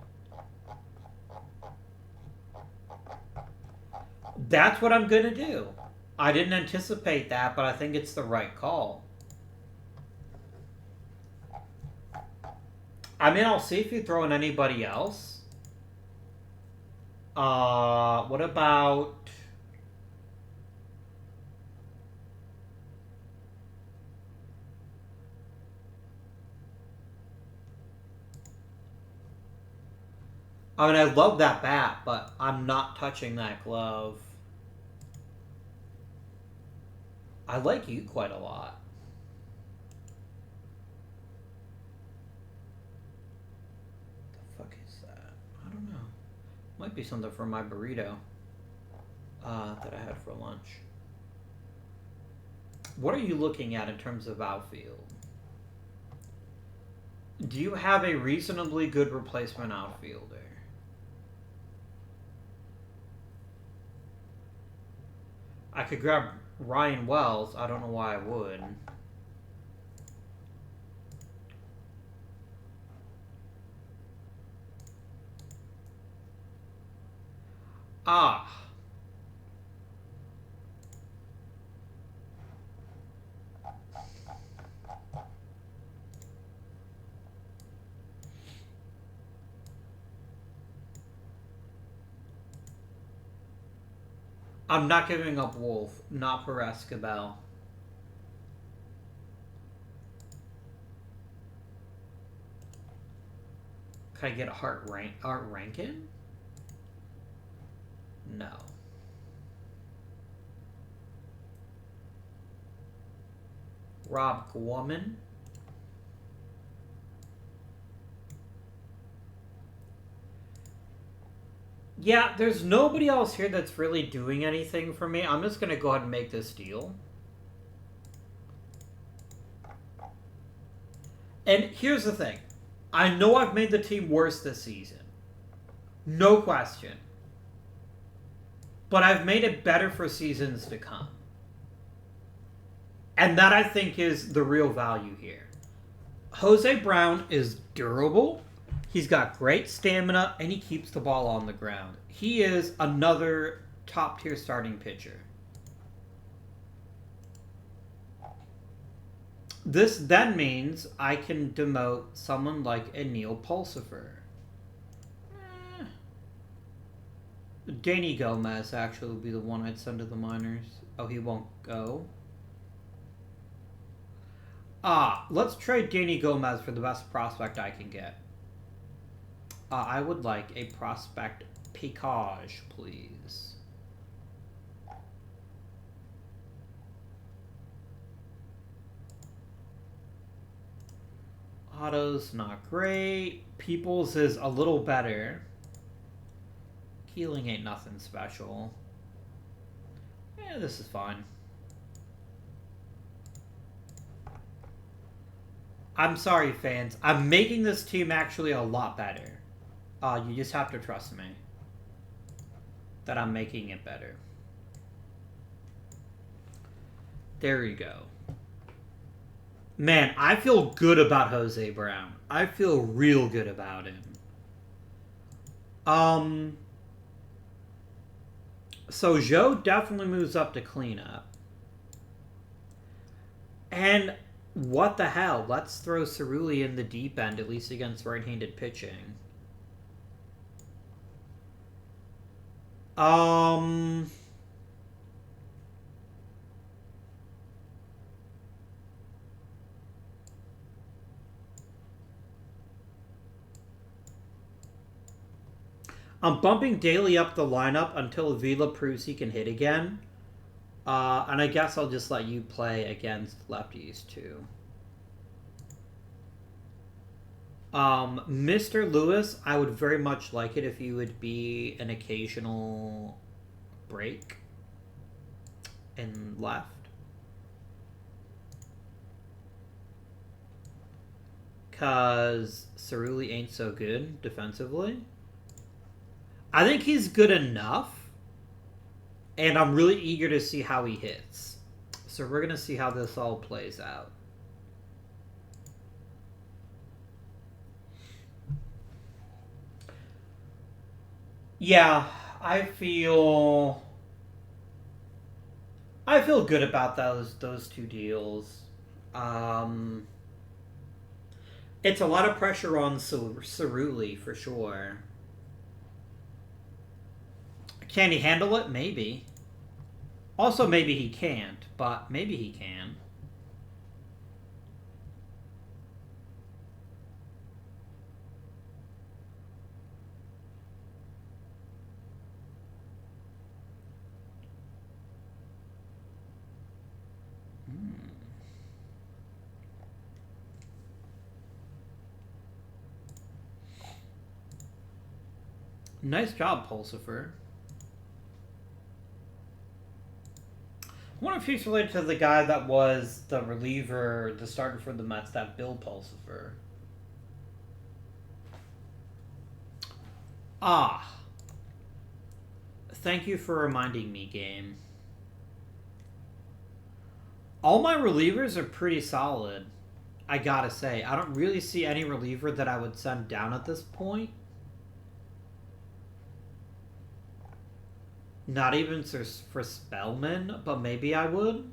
That's what I'm gonna do. I didn't anticipate that, but I think it's the right call. I mean, I'll see if you throw in anybody else. What about... I mean, I love that bat, but I'm not touching that glove. I like you quite a lot. The fuck is that? I don't know. Might be something from my burrito that I had for lunch. What are you looking at in terms of outfield? Do you have a reasonably good replacement outfielder? I could grab Ryan Wells. I don't know why I would. Ah. I'm not giving up Wolff, not for Escobar. Can I get Art Rankin? No. Rob Gorman? Yeah, there's nobody else here that's really doing anything for me. I'm just going to go ahead and make this deal. And here's the thing. I know I've made the team worse this season. No question. but I've made it better for seasons to come. And that, I think, is the real value here. Jose Brown is durable. He's got great stamina, and he keeps the ball on the ground. He is another top-tier starting pitcher. This then means I can demote someone like Neil Pulsifer. Danny Gomez actually would be the one I'd send to the minors. Oh, he won't go. Let's trade Danny Gomez for the best prospect I can get. I would like a prospect package, please. Otto's not great. Peoples is a little better. Healing ain't nothing special. Yeah, this is fine. I'm sorry, fans. I'm making this team actually a lot better. You just have to trust me that I'm making it better. There you go. Man, I feel good about Jose Brown. I feel real good about him. So Joe definitely moves up to cleanup. And what the hell? Let's throw Cerulli in the deep end, at least against right-handed pitching. I'm bumping Daly up the lineup until Avila proves he can hit again. And I guess I'll just let you play against lefties, too. Mr. Lewis, I would very much like it if you would be an occasional break in left. Because Cerulli ain't so good defensively. I think he's good enough, and I'm really eager to see how he hits. So we're going to see how this all plays out. Yeah, I feel good about those two deals. It's a lot of pressure on Cerulli for sure. Can he handle it? Maybe. Also, maybe he can't, but maybe he can. Nice job, Pulsifer. I wonder if he's related to the guy that was the reliever, the starter for the Mets, that Bill Pulsifer. Thank you for reminding me, game. All my relievers are pretty solid, I gotta say. I don't really see any reliever that I would send down at this point. Not even for Spellman, but maybe I would.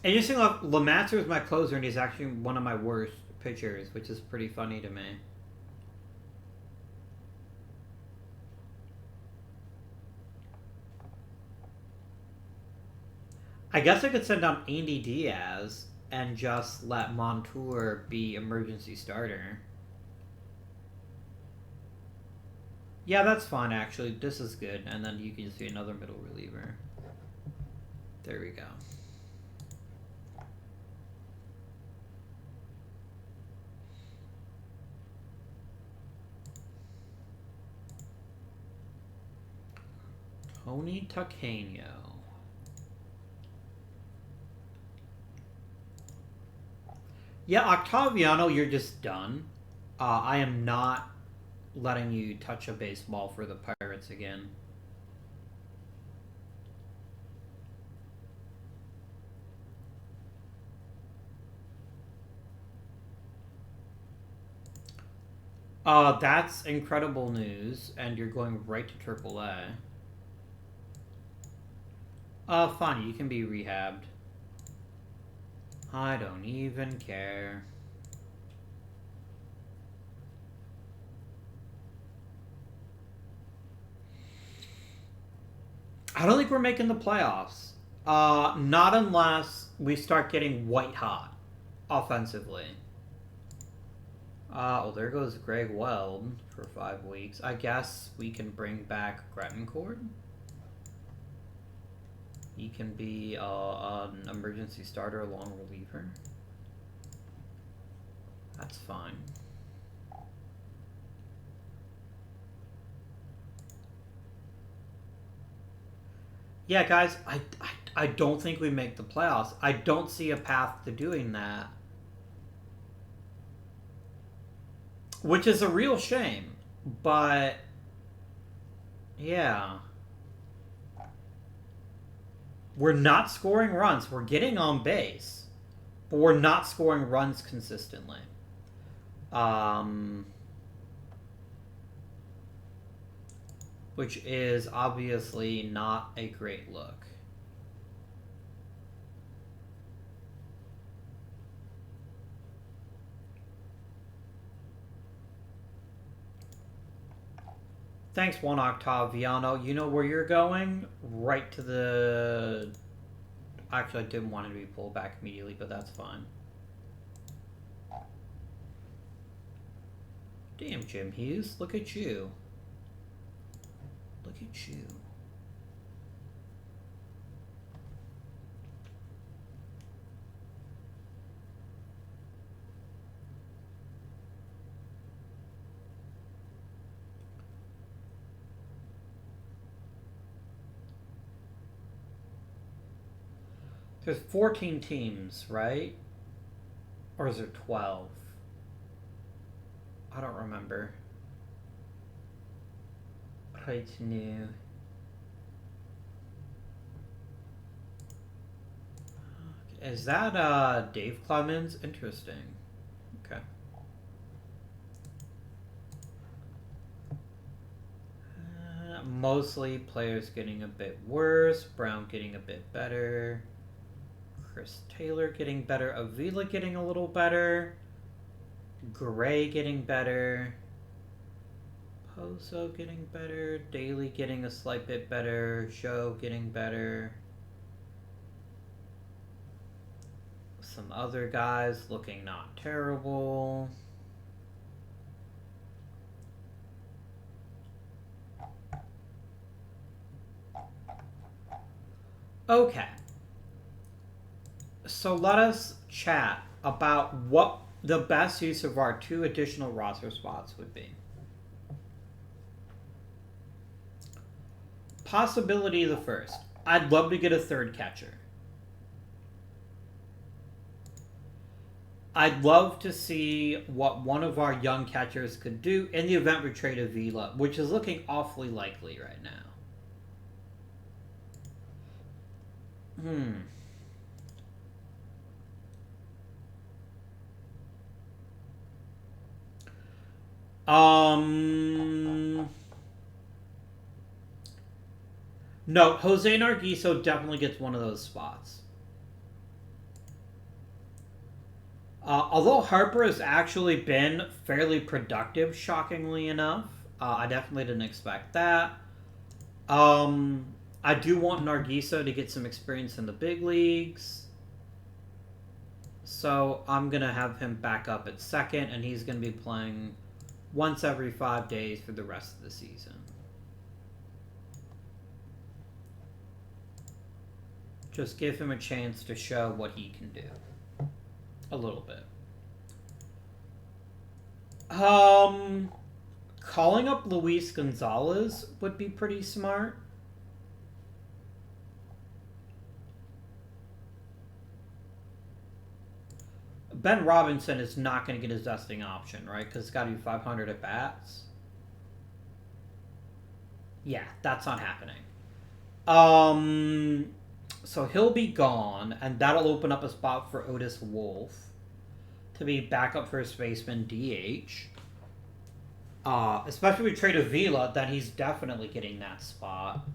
Interesting enough, Lamatzer is my closer, and he's actually one of my worst pitchers, which is pretty funny to me. I guess I could send down Andy Diaz and just let Montour be emergency starter. Yeah, that's fine, actually. This is good. And then you can see another middle reliever. There we go. Tony Taqueno. Yeah, Octaviano, you're just done. I am not letting you touch a baseball for the Pirates again. That's incredible news, and you're going right to AAA. Fine, you can be rehabbed. I don't even care. I don't think we're making the playoffs. Not unless we start getting white hot offensively. Well, there goes Greg Weld for 5 weeks. I guess we can bring back Grettencourt. He can be an emergency starter, a long reliever. That's fine. Yeah, guys, I don't think we make the playoffs. I don't see a path to doing that. Which is a real shame. But, yeah. We're not scoring runs. We're getting on base. But we're not scoring runs consistently. Which is obviously not a great look. Thanks, Juan Octaviano. You know where you're going? Right to the... Actually, I didn't want it to be pulled back immediately, but that's fine. Damn, Jim Hughes. Look at you. Look at you. There's 14 teams, right? Or is there 12? I don't remember. Right new. Is that Dave Clemens? Interesting. Okay. Mostly players getting a bit worse. Brown getting a bit better. Chris Taylor getting better. Avila getting a little better. Gray getting better. Pozo getting better. Daly getting a slight bit better. Joe getting better. Some other guys looking not terrible. Okay. So let us chat about what the best use of our 2 additional roster spots would be. Possibility the first. I'd love to get a 3rd catcher. I'd love to see what one of our young catchers could do in the event we trade Avila, which is looking awfully likely right now. No, Jose Nargiso definitely gets one of those spots. Although Harper has actually been fairly productive, shockingly enough, I definitely didn't expect that. I do want Nargiso to get some experience in the big leagues. So I'm going to have him back up at 2nd, and he's going to be playing once every 5 days for the rest of the season. Just give him a chance to show what he can do. A little bit. Calling up Luis Gonzalez would be pretty smart. Ben Robinson is not going to get his vesting option, right? Because it's got to be 500 at bats. Yeah, that's not happening. So he'll be gone, and that'll open up a spot for Otis Wolff to be backup first baseman DH. Especially with trade Avila, then he's definitely getting that spot.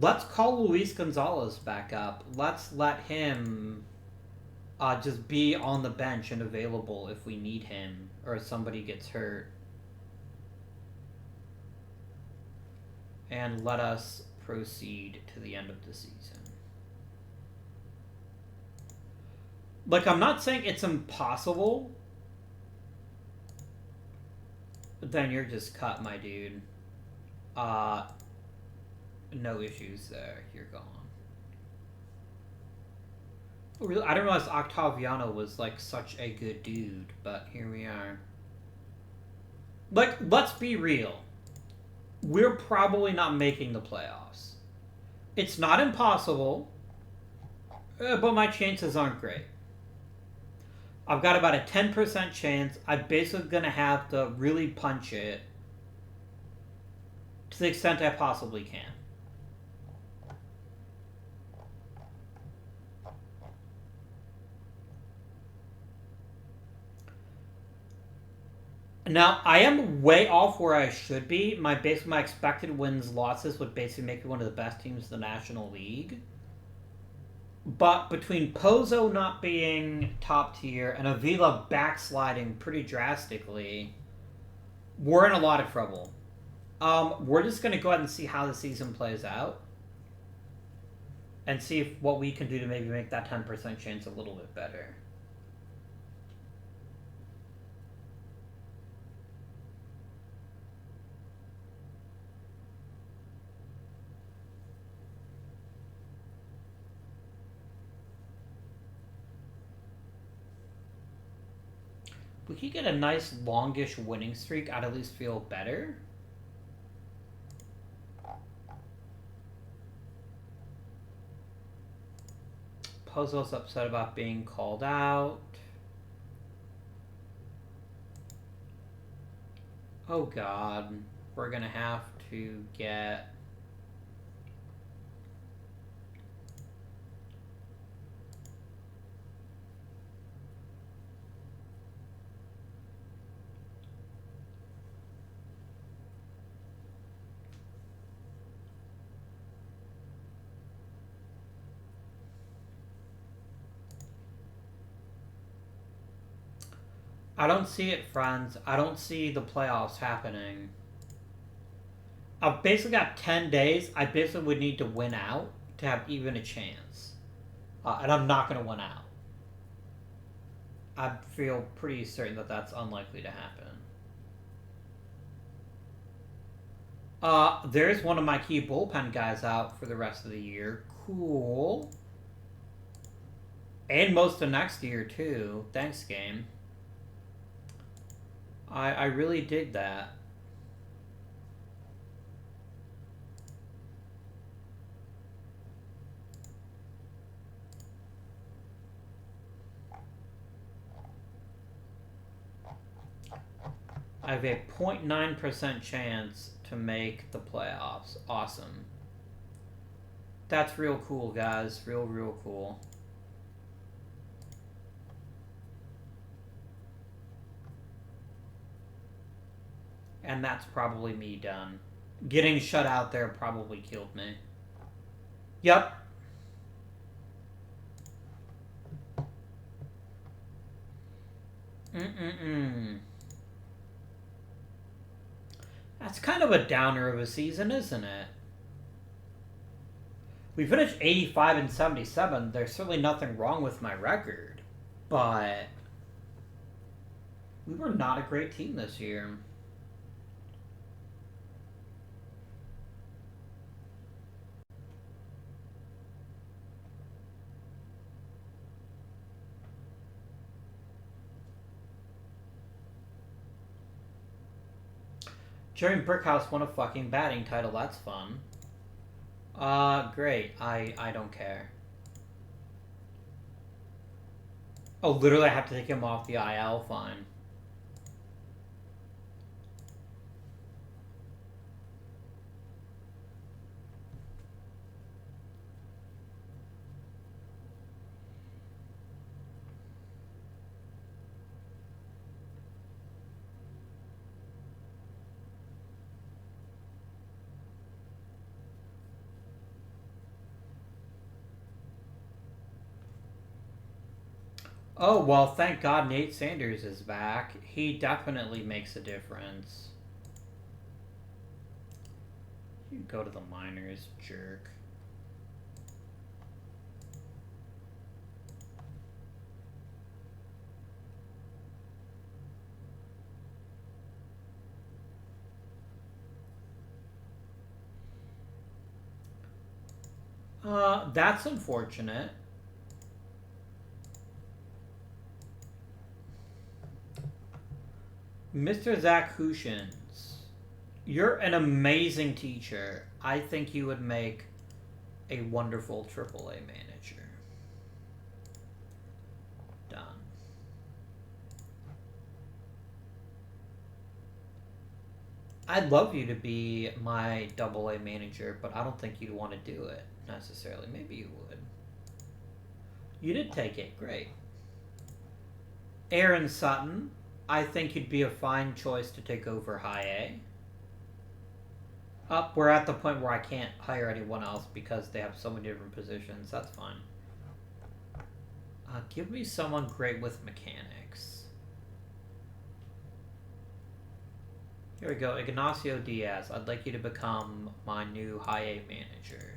Let's call Luis Gonzalez back up. Let's let him just be on the bench and available if we need him or if somebody gets hurt. And let us proceed to the end of the season. Like, I'm not saying it's impossible. But then you're just cut, my dude. No issues there. You're gone. I don't realize Octaviano was, like, such a good dude, but here we are. Like, let's be real. We're probably not making the playoffs. It's not impossible, but my chances aren't great. I've got about a 10% chance. I'm basically going to have to really punch it to the extent I possibly can. Now, I am way off where I should be. My expected wins losses would basically make me one of the best teams in the National League. But between Pozo not being top tier and Avila backsliding pretty drastically, we're in a lot of trouble. We're just going to go ahead and see how the season plays out. And see if what we can do to maybe make that 10% chance a little bit better. If we could get a nice longish winning streak, I'd at least feel better. Pozo's upset about being called out. Oh god, we're gonna have to get... I don't see it, friends. I don't see the playoffs happening. I've basically got 10 days. I basically would need to win out to have even a chance. And I'm not going to win out. I feel pretty certain that that's unlikely to happen. There's one of my key bullpen guys out for the rest of the year. Cool. And most of next year, too. Thanks, game. I really dig that. I have a 0.9% chance to make the playoffs. Awesome. That's real cool, guys. Real cool. And that's probably me done. Getting shut out there probably killed me. Yep. That's kind of a downer of a season, isn't it? We finished 85 and 77. There's certainly nothing wrong with my record. But we were not a great team this year. Jerry Brickhouse won a fucking batting title. That's fun. Great. I don't care. Oh, literally, I have to take him off the IL. Fine. Oh, well, thank God Nate Sanders is back. He definitely makes a difference. You go to the minors, jerk. That's unfortunate. Mr. Zach Hushins, you're an amazing teacher. I think you would make a wonderful AAA manager. Done. I'd love you to be my AA manager, but I don't think you'd want to do it necessarily. Maybe you would. You did take it. Great. Aaron Sutton, I think you'd be a fine choice to take over High A. We're at the point where I can't hire anyone else because they have so many different positions. That's fine. Give me someone great with mechanics. Here we go. Ignacio Diaz. I'd like you to become my new High A manager.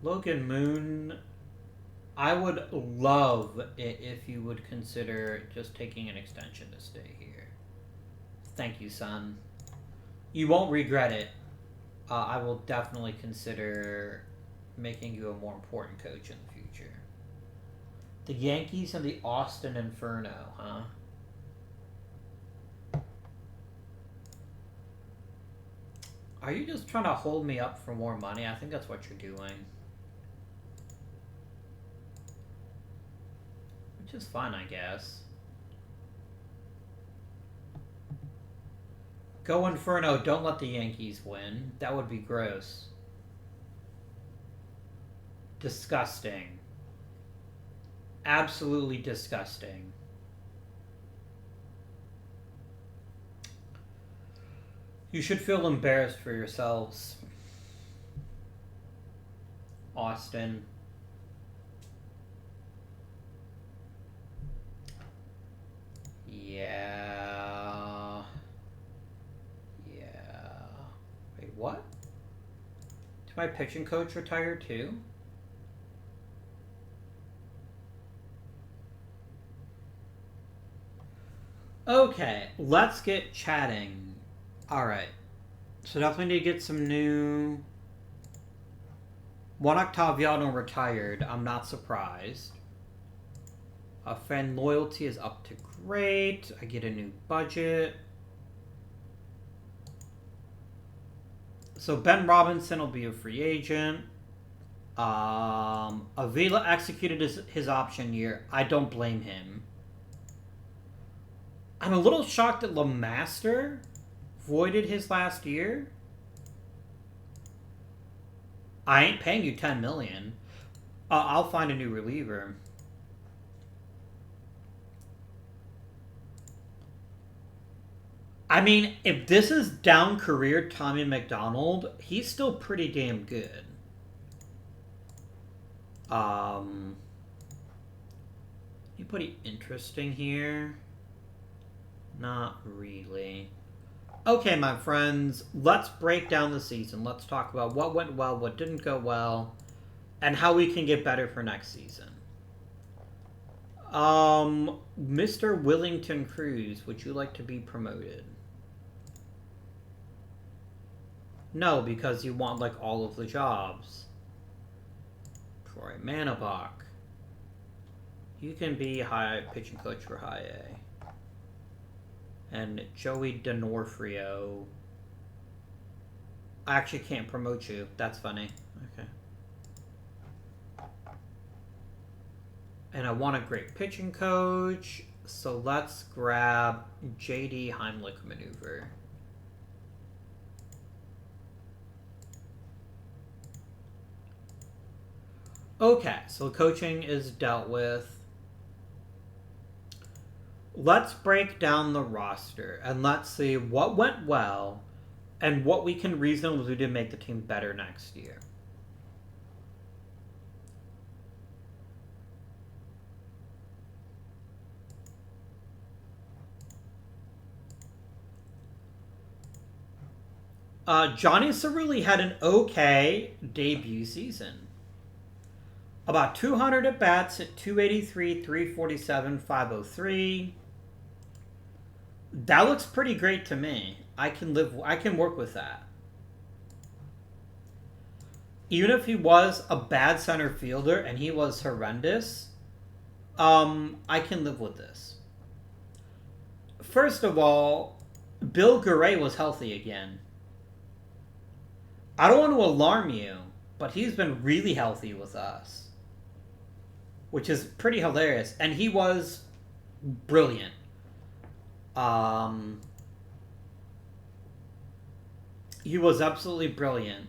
Logan Moon, I would love it if you would consider just taking an extension to stay here. Thank you, son. You won't regret it. I will definitely consider making you a more important coach in the future. The Yankees and the Austin Inferno, huh? Are you just trying to hold me up for more money? I think that's what you're doing. Which is fine, I guess. Go Inferno, don't let the Yankees win. That would be gross. Disgusting. Absolutely disgusting. You should feel embarrassed for yourselves. Austin. Yeah. Wait, what? Did my pitching coach retire too? Okay, let's get chatting. Alright. So definitely need to get some new... Juan Octaviano retired. I'm not surprised. Fan loyalty is up to great. I get a new budget. So Ben Robinson will be a free agent. Avila executed his option year. I don't blame him. I'm a little shocked that LeMaster voided his last year. I ain't paying you $10 million. I'll find a new reliever. I mean, if this is down career Tommy McDonald, he's still pretty damn good. Anybody interesting here? Not really. Okay, my friends, let's break down the season. Let's talk about what went well, what didn't go well, and how we can get better for next season. Mr. Willington Cruz, would you like to be promoted? No, because you want, like, all of the jobs. Troy Manabach. You can be high pitching coach for high A. And Joey D'Onofrio. I actually can't promote you. That's funny. Okay. And I want a great pitching coach. So let's grab JD Heimlich maneuver. Okay, so coaching is dealt with. Let's break down the roster and let's see what went well and what we can reasonably do to make the team better next year. Johnny Cerulli had an okay debut season. About 200 at bats at 283, 347, 503. That looks pretty great to me. I can work with that. Even if he was a bad center fielder and he was horrendous, I can live with this. First of all, Bill Garay was healthy again. I don't want to alarm you, but he's been really healthy with us, which is pretty hilarious. And he was brilliant. He was absolutely brilliant.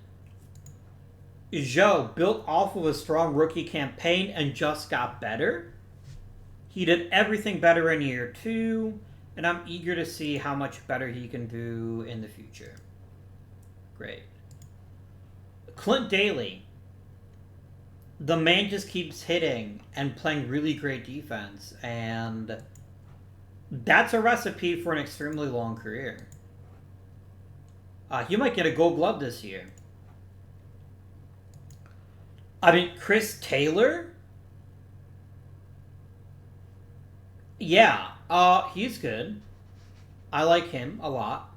Joe, built off of a strong rookie campaign and just got better. He did everything better in year 2, and I'm eager to see how much better he can do in the future. Great. Clint Daly. The man just keeps hitting and playing really great defense, and that's a recipe for an extremely long career. He might get a Gold Glove this year. I mean, Chris Taylor? Yeah, he's good. I like him a lot.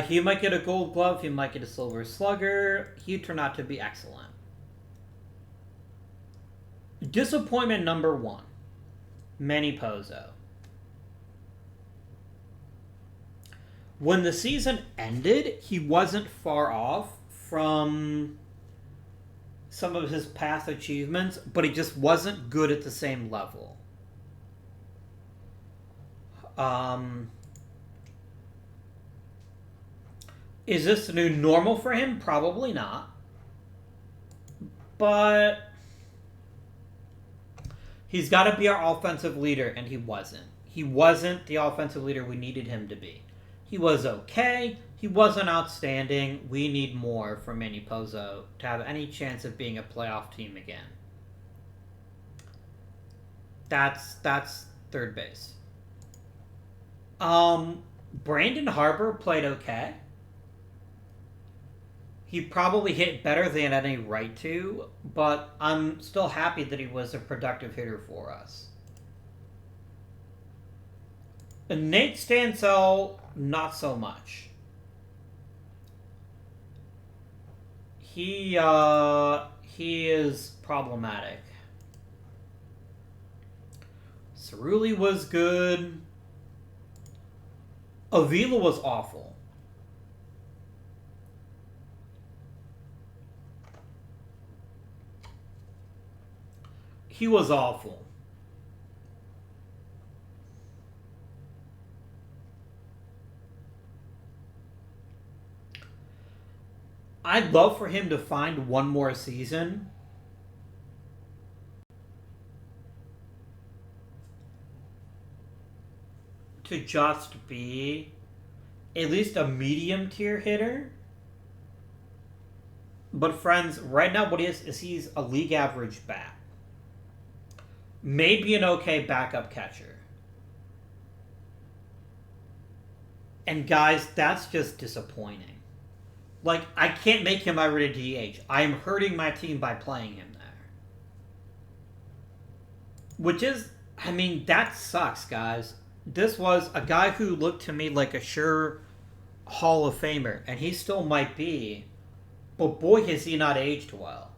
He might get a Gold Glove. He might get a Silver Slugger. He turned out to be excellent. Disappointment number 1. Manny Pozo. When the season ended, he wasn't far off from some of his past achievements, but he just wasn't good at the same level. Is this the new normal for him? Probably not. But he's got to be our offensive leader, and he wasn't. He wasn't the offensive leader we needed him to be. He was okay. He wasn't outstanding. We need more from Manny Pozo to have any chance of being a playoff team again. That's third base. Brandon Harper played okay. He probably hit better than any right to, but I'm still happy that he was a productive hitter for us. And Nate Stansel, not so much. He is problematic. Cerulli was good. Avila was awful. He was awful. I'd love for him to find one more season. To just be at least a medium tier hitter. But friends, right now what he is he's a league average bat. Maybe an okay backup catcher. And guys, that's just disappointing. Like, I can't make him my rated DH. I am hurting my team by playing him there. Which is, I mean, that sucks, guys. This was a guy who looked to me like a sure Hall of Famer, and he still might be, but boy, has he not aged well.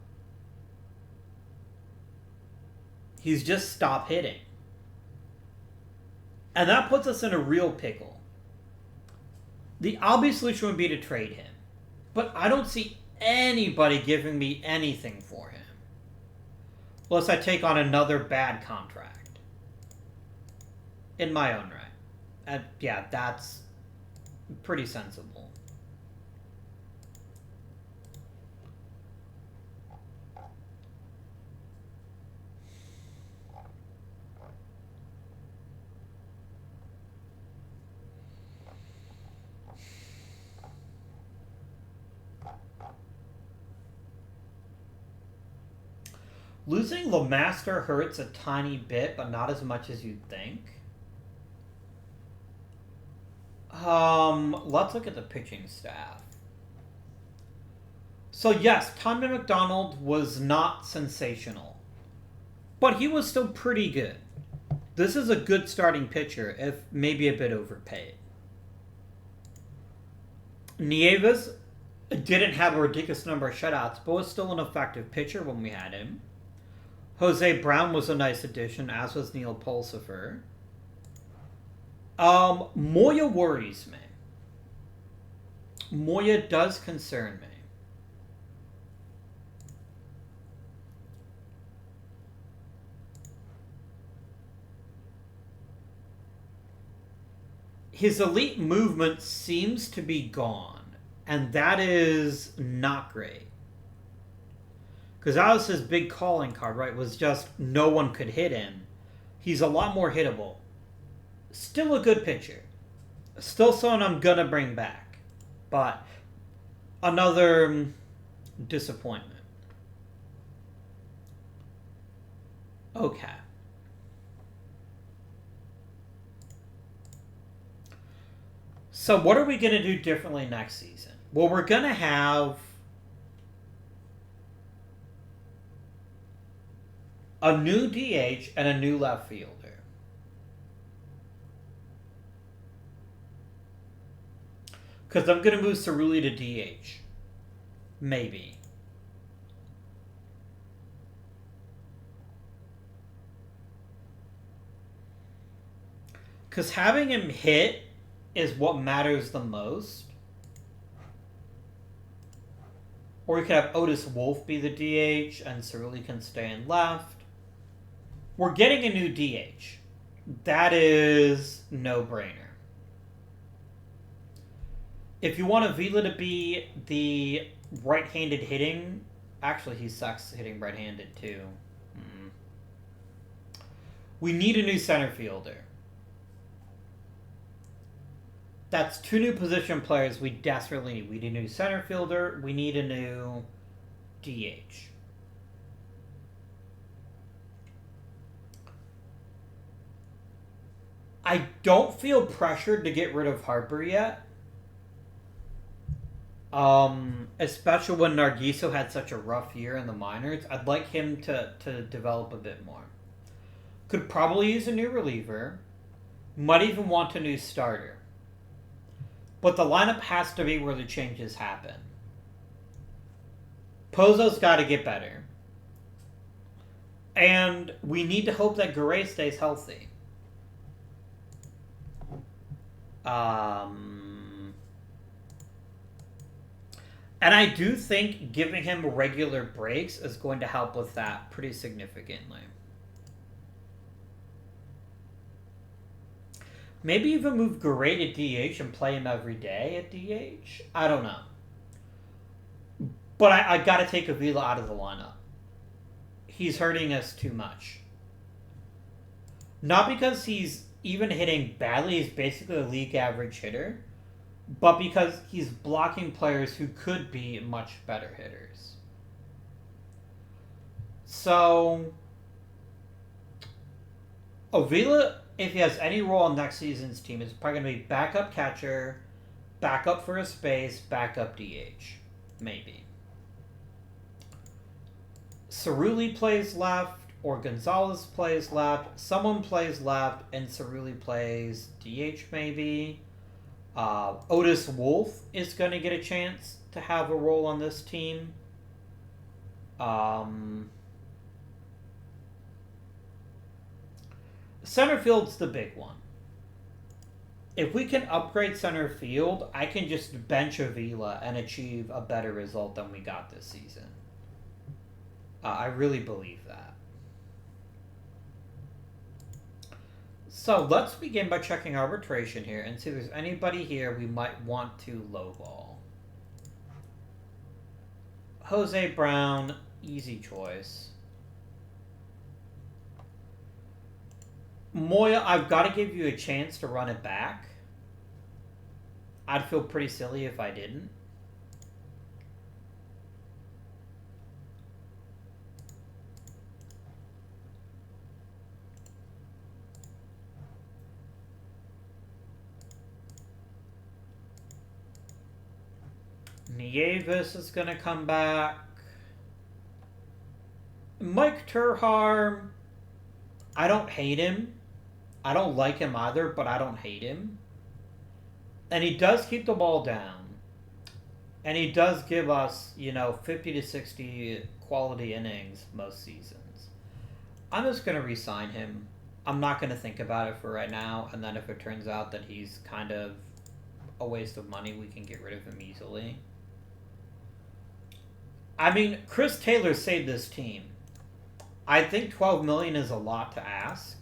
He's just stopped hitting. And that puts us in a real pickle. The obvious solution would be to trade him, but I don't see anybody giving me anything for him. Unless I take on another bad contract. In my own right. And yeah, that's pretty sensible. Losing LeMaster hurts a tiny bit, but not as much as you'd think. Let's look at the pitching staff. So yes, Tommy McDonald was not sensational, but he was still pretty good. This is a good starting pitcher, if maybe a bit overpaid. Nieves didn't have a ridiculous number of shutouts, but was still an effective pitcher when we had him. Jose Brown was a nice addition, as was Neil Pulsifer. Moya worries me. Moya does concern me. His elite movement seems to be gone, and that is not great. Because that was his big calling card, right? Was just no one could hit him. He's a lot more hittable. Still a good pitcher. Still someone I'm going to bring back. But another disappointment. Okay. So what are we going to do differently next season? Well, we're going to have a new DH and a new left fielder. Because I'm going to move Cerulli to DH. Maybe. Because having him hit is what matters the most. Or we could have Otis Wolff be the DH and Cerulli can stay in left. We're getting a new DH. That is no-brainer. If you want Avila to be the right-handed hitting... Actually, he sucks hitting right-handed, too. We need a new center fielder. That's two new position players we desperately need. We need a new center fielder. We need a new DH. I don't feel pressured to get rid of Harper yet. Especially when Nargiso had such a rough year in the minors. I'd like him to develop a bit more. Could probably use a new reliever. Might even want a new starter. But the lineup has to be where the changes happen. Pozo's got to get better. And we need to hope that Garay stays healthy. And I do think giving him regular breaks is going to help with that pretty significantly. Maybe even move Garay to DH and play him every day at DH? I don't know. But I got to take Avila out of the lineup. He's hurting us too much. Not because he's even hitting badly, he's basically a league average hitter, but because he's blocking players who could be much better hitters. So, Avila if he has any role on next season's team, it's probably going to be backup catcher, backup first base, backup DH. Maybe. Cerulli plays left, or Gonzalez plays left. Someone plays left, and Cerulli plays DH maybe. Otis Wolff is going to get a chance to have a role on this team. Center field's the big one. If we can upgrade center field, I can just bench Avila and achieve a better result than we got this season. I really believe that. So let's begin by checking arbitration here and see if there's anybody here we might want to lowball. Jose Brown, easy choice. Moya, I've got to give you a chance to run it back. I'd feel pretty silly if I didn't. Nieves is going to come back. Mike Terhar, I don't hate him. I don't like him either, but I don't hate him. And he does keep the ball down. And he does give us, 50 to 60 quality innings most seasons. I'm just going to re-sign him. I'm not going to think about it for right now. And then if it turns out that he's kind of a waste of money, we can get rid of him easily. I mean, Chris Taylor saved this team. I think $12 million is a lot to ask.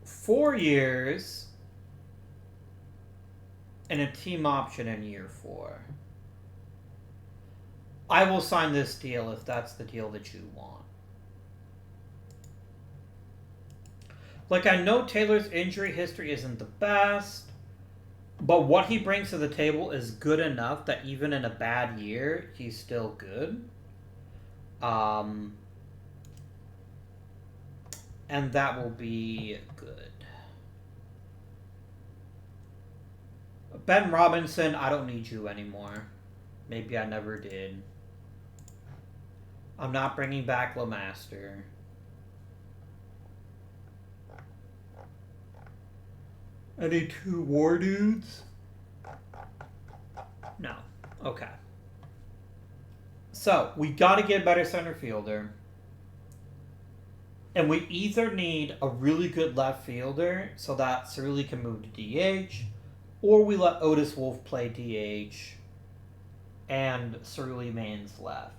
Four years and a team option in year 4. I will sign this deal if that's the deal that you want. Like, I know Taylor's injury history isn't the best, but what he brings to the table is good enough that even in a bad year, he's still good. And that will be good. Ben Robinson, I don't need you anymore. Maybe I never did. I'm not bringing back LeMaster. Any 2 war dudes? No. Okay. So, we got to get a better center fielder. And we either need a really good left fielder so that Cerulli can move to DH, or we let Otis Wolff play DH and Cerulli mains left.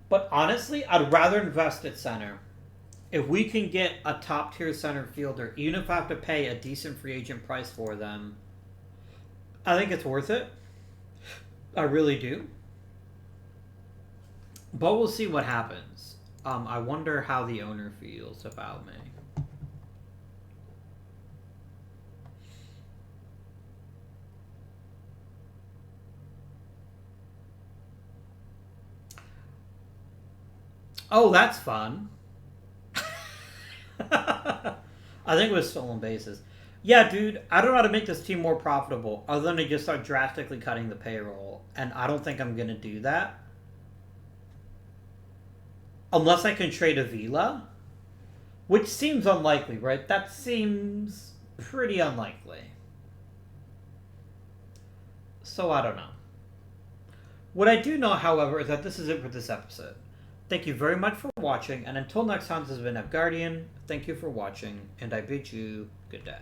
But honestly, I'd rather invest at center. If we can get a top-tier center fielder, even if I have to pay a decent free agent price for them, I think it's worth it. I really do. But we'll see what happens. I wonder how the owner feels about me. Oh, that's fun. I think it was stolen bases. Yeah, dude, I don't know how to make this team more profitable other than to just start drastically cutting the payroll. And I don't think I'm going to do that. Unless I can trade Avila. Which seems unlikely, right? That seems pretty unlikely. So I don't know. What I do know, however, is that this is it for this episode. Thank you very much for watching, and until next time, this has been Guardian. Thank you for watching, and I bid you good day.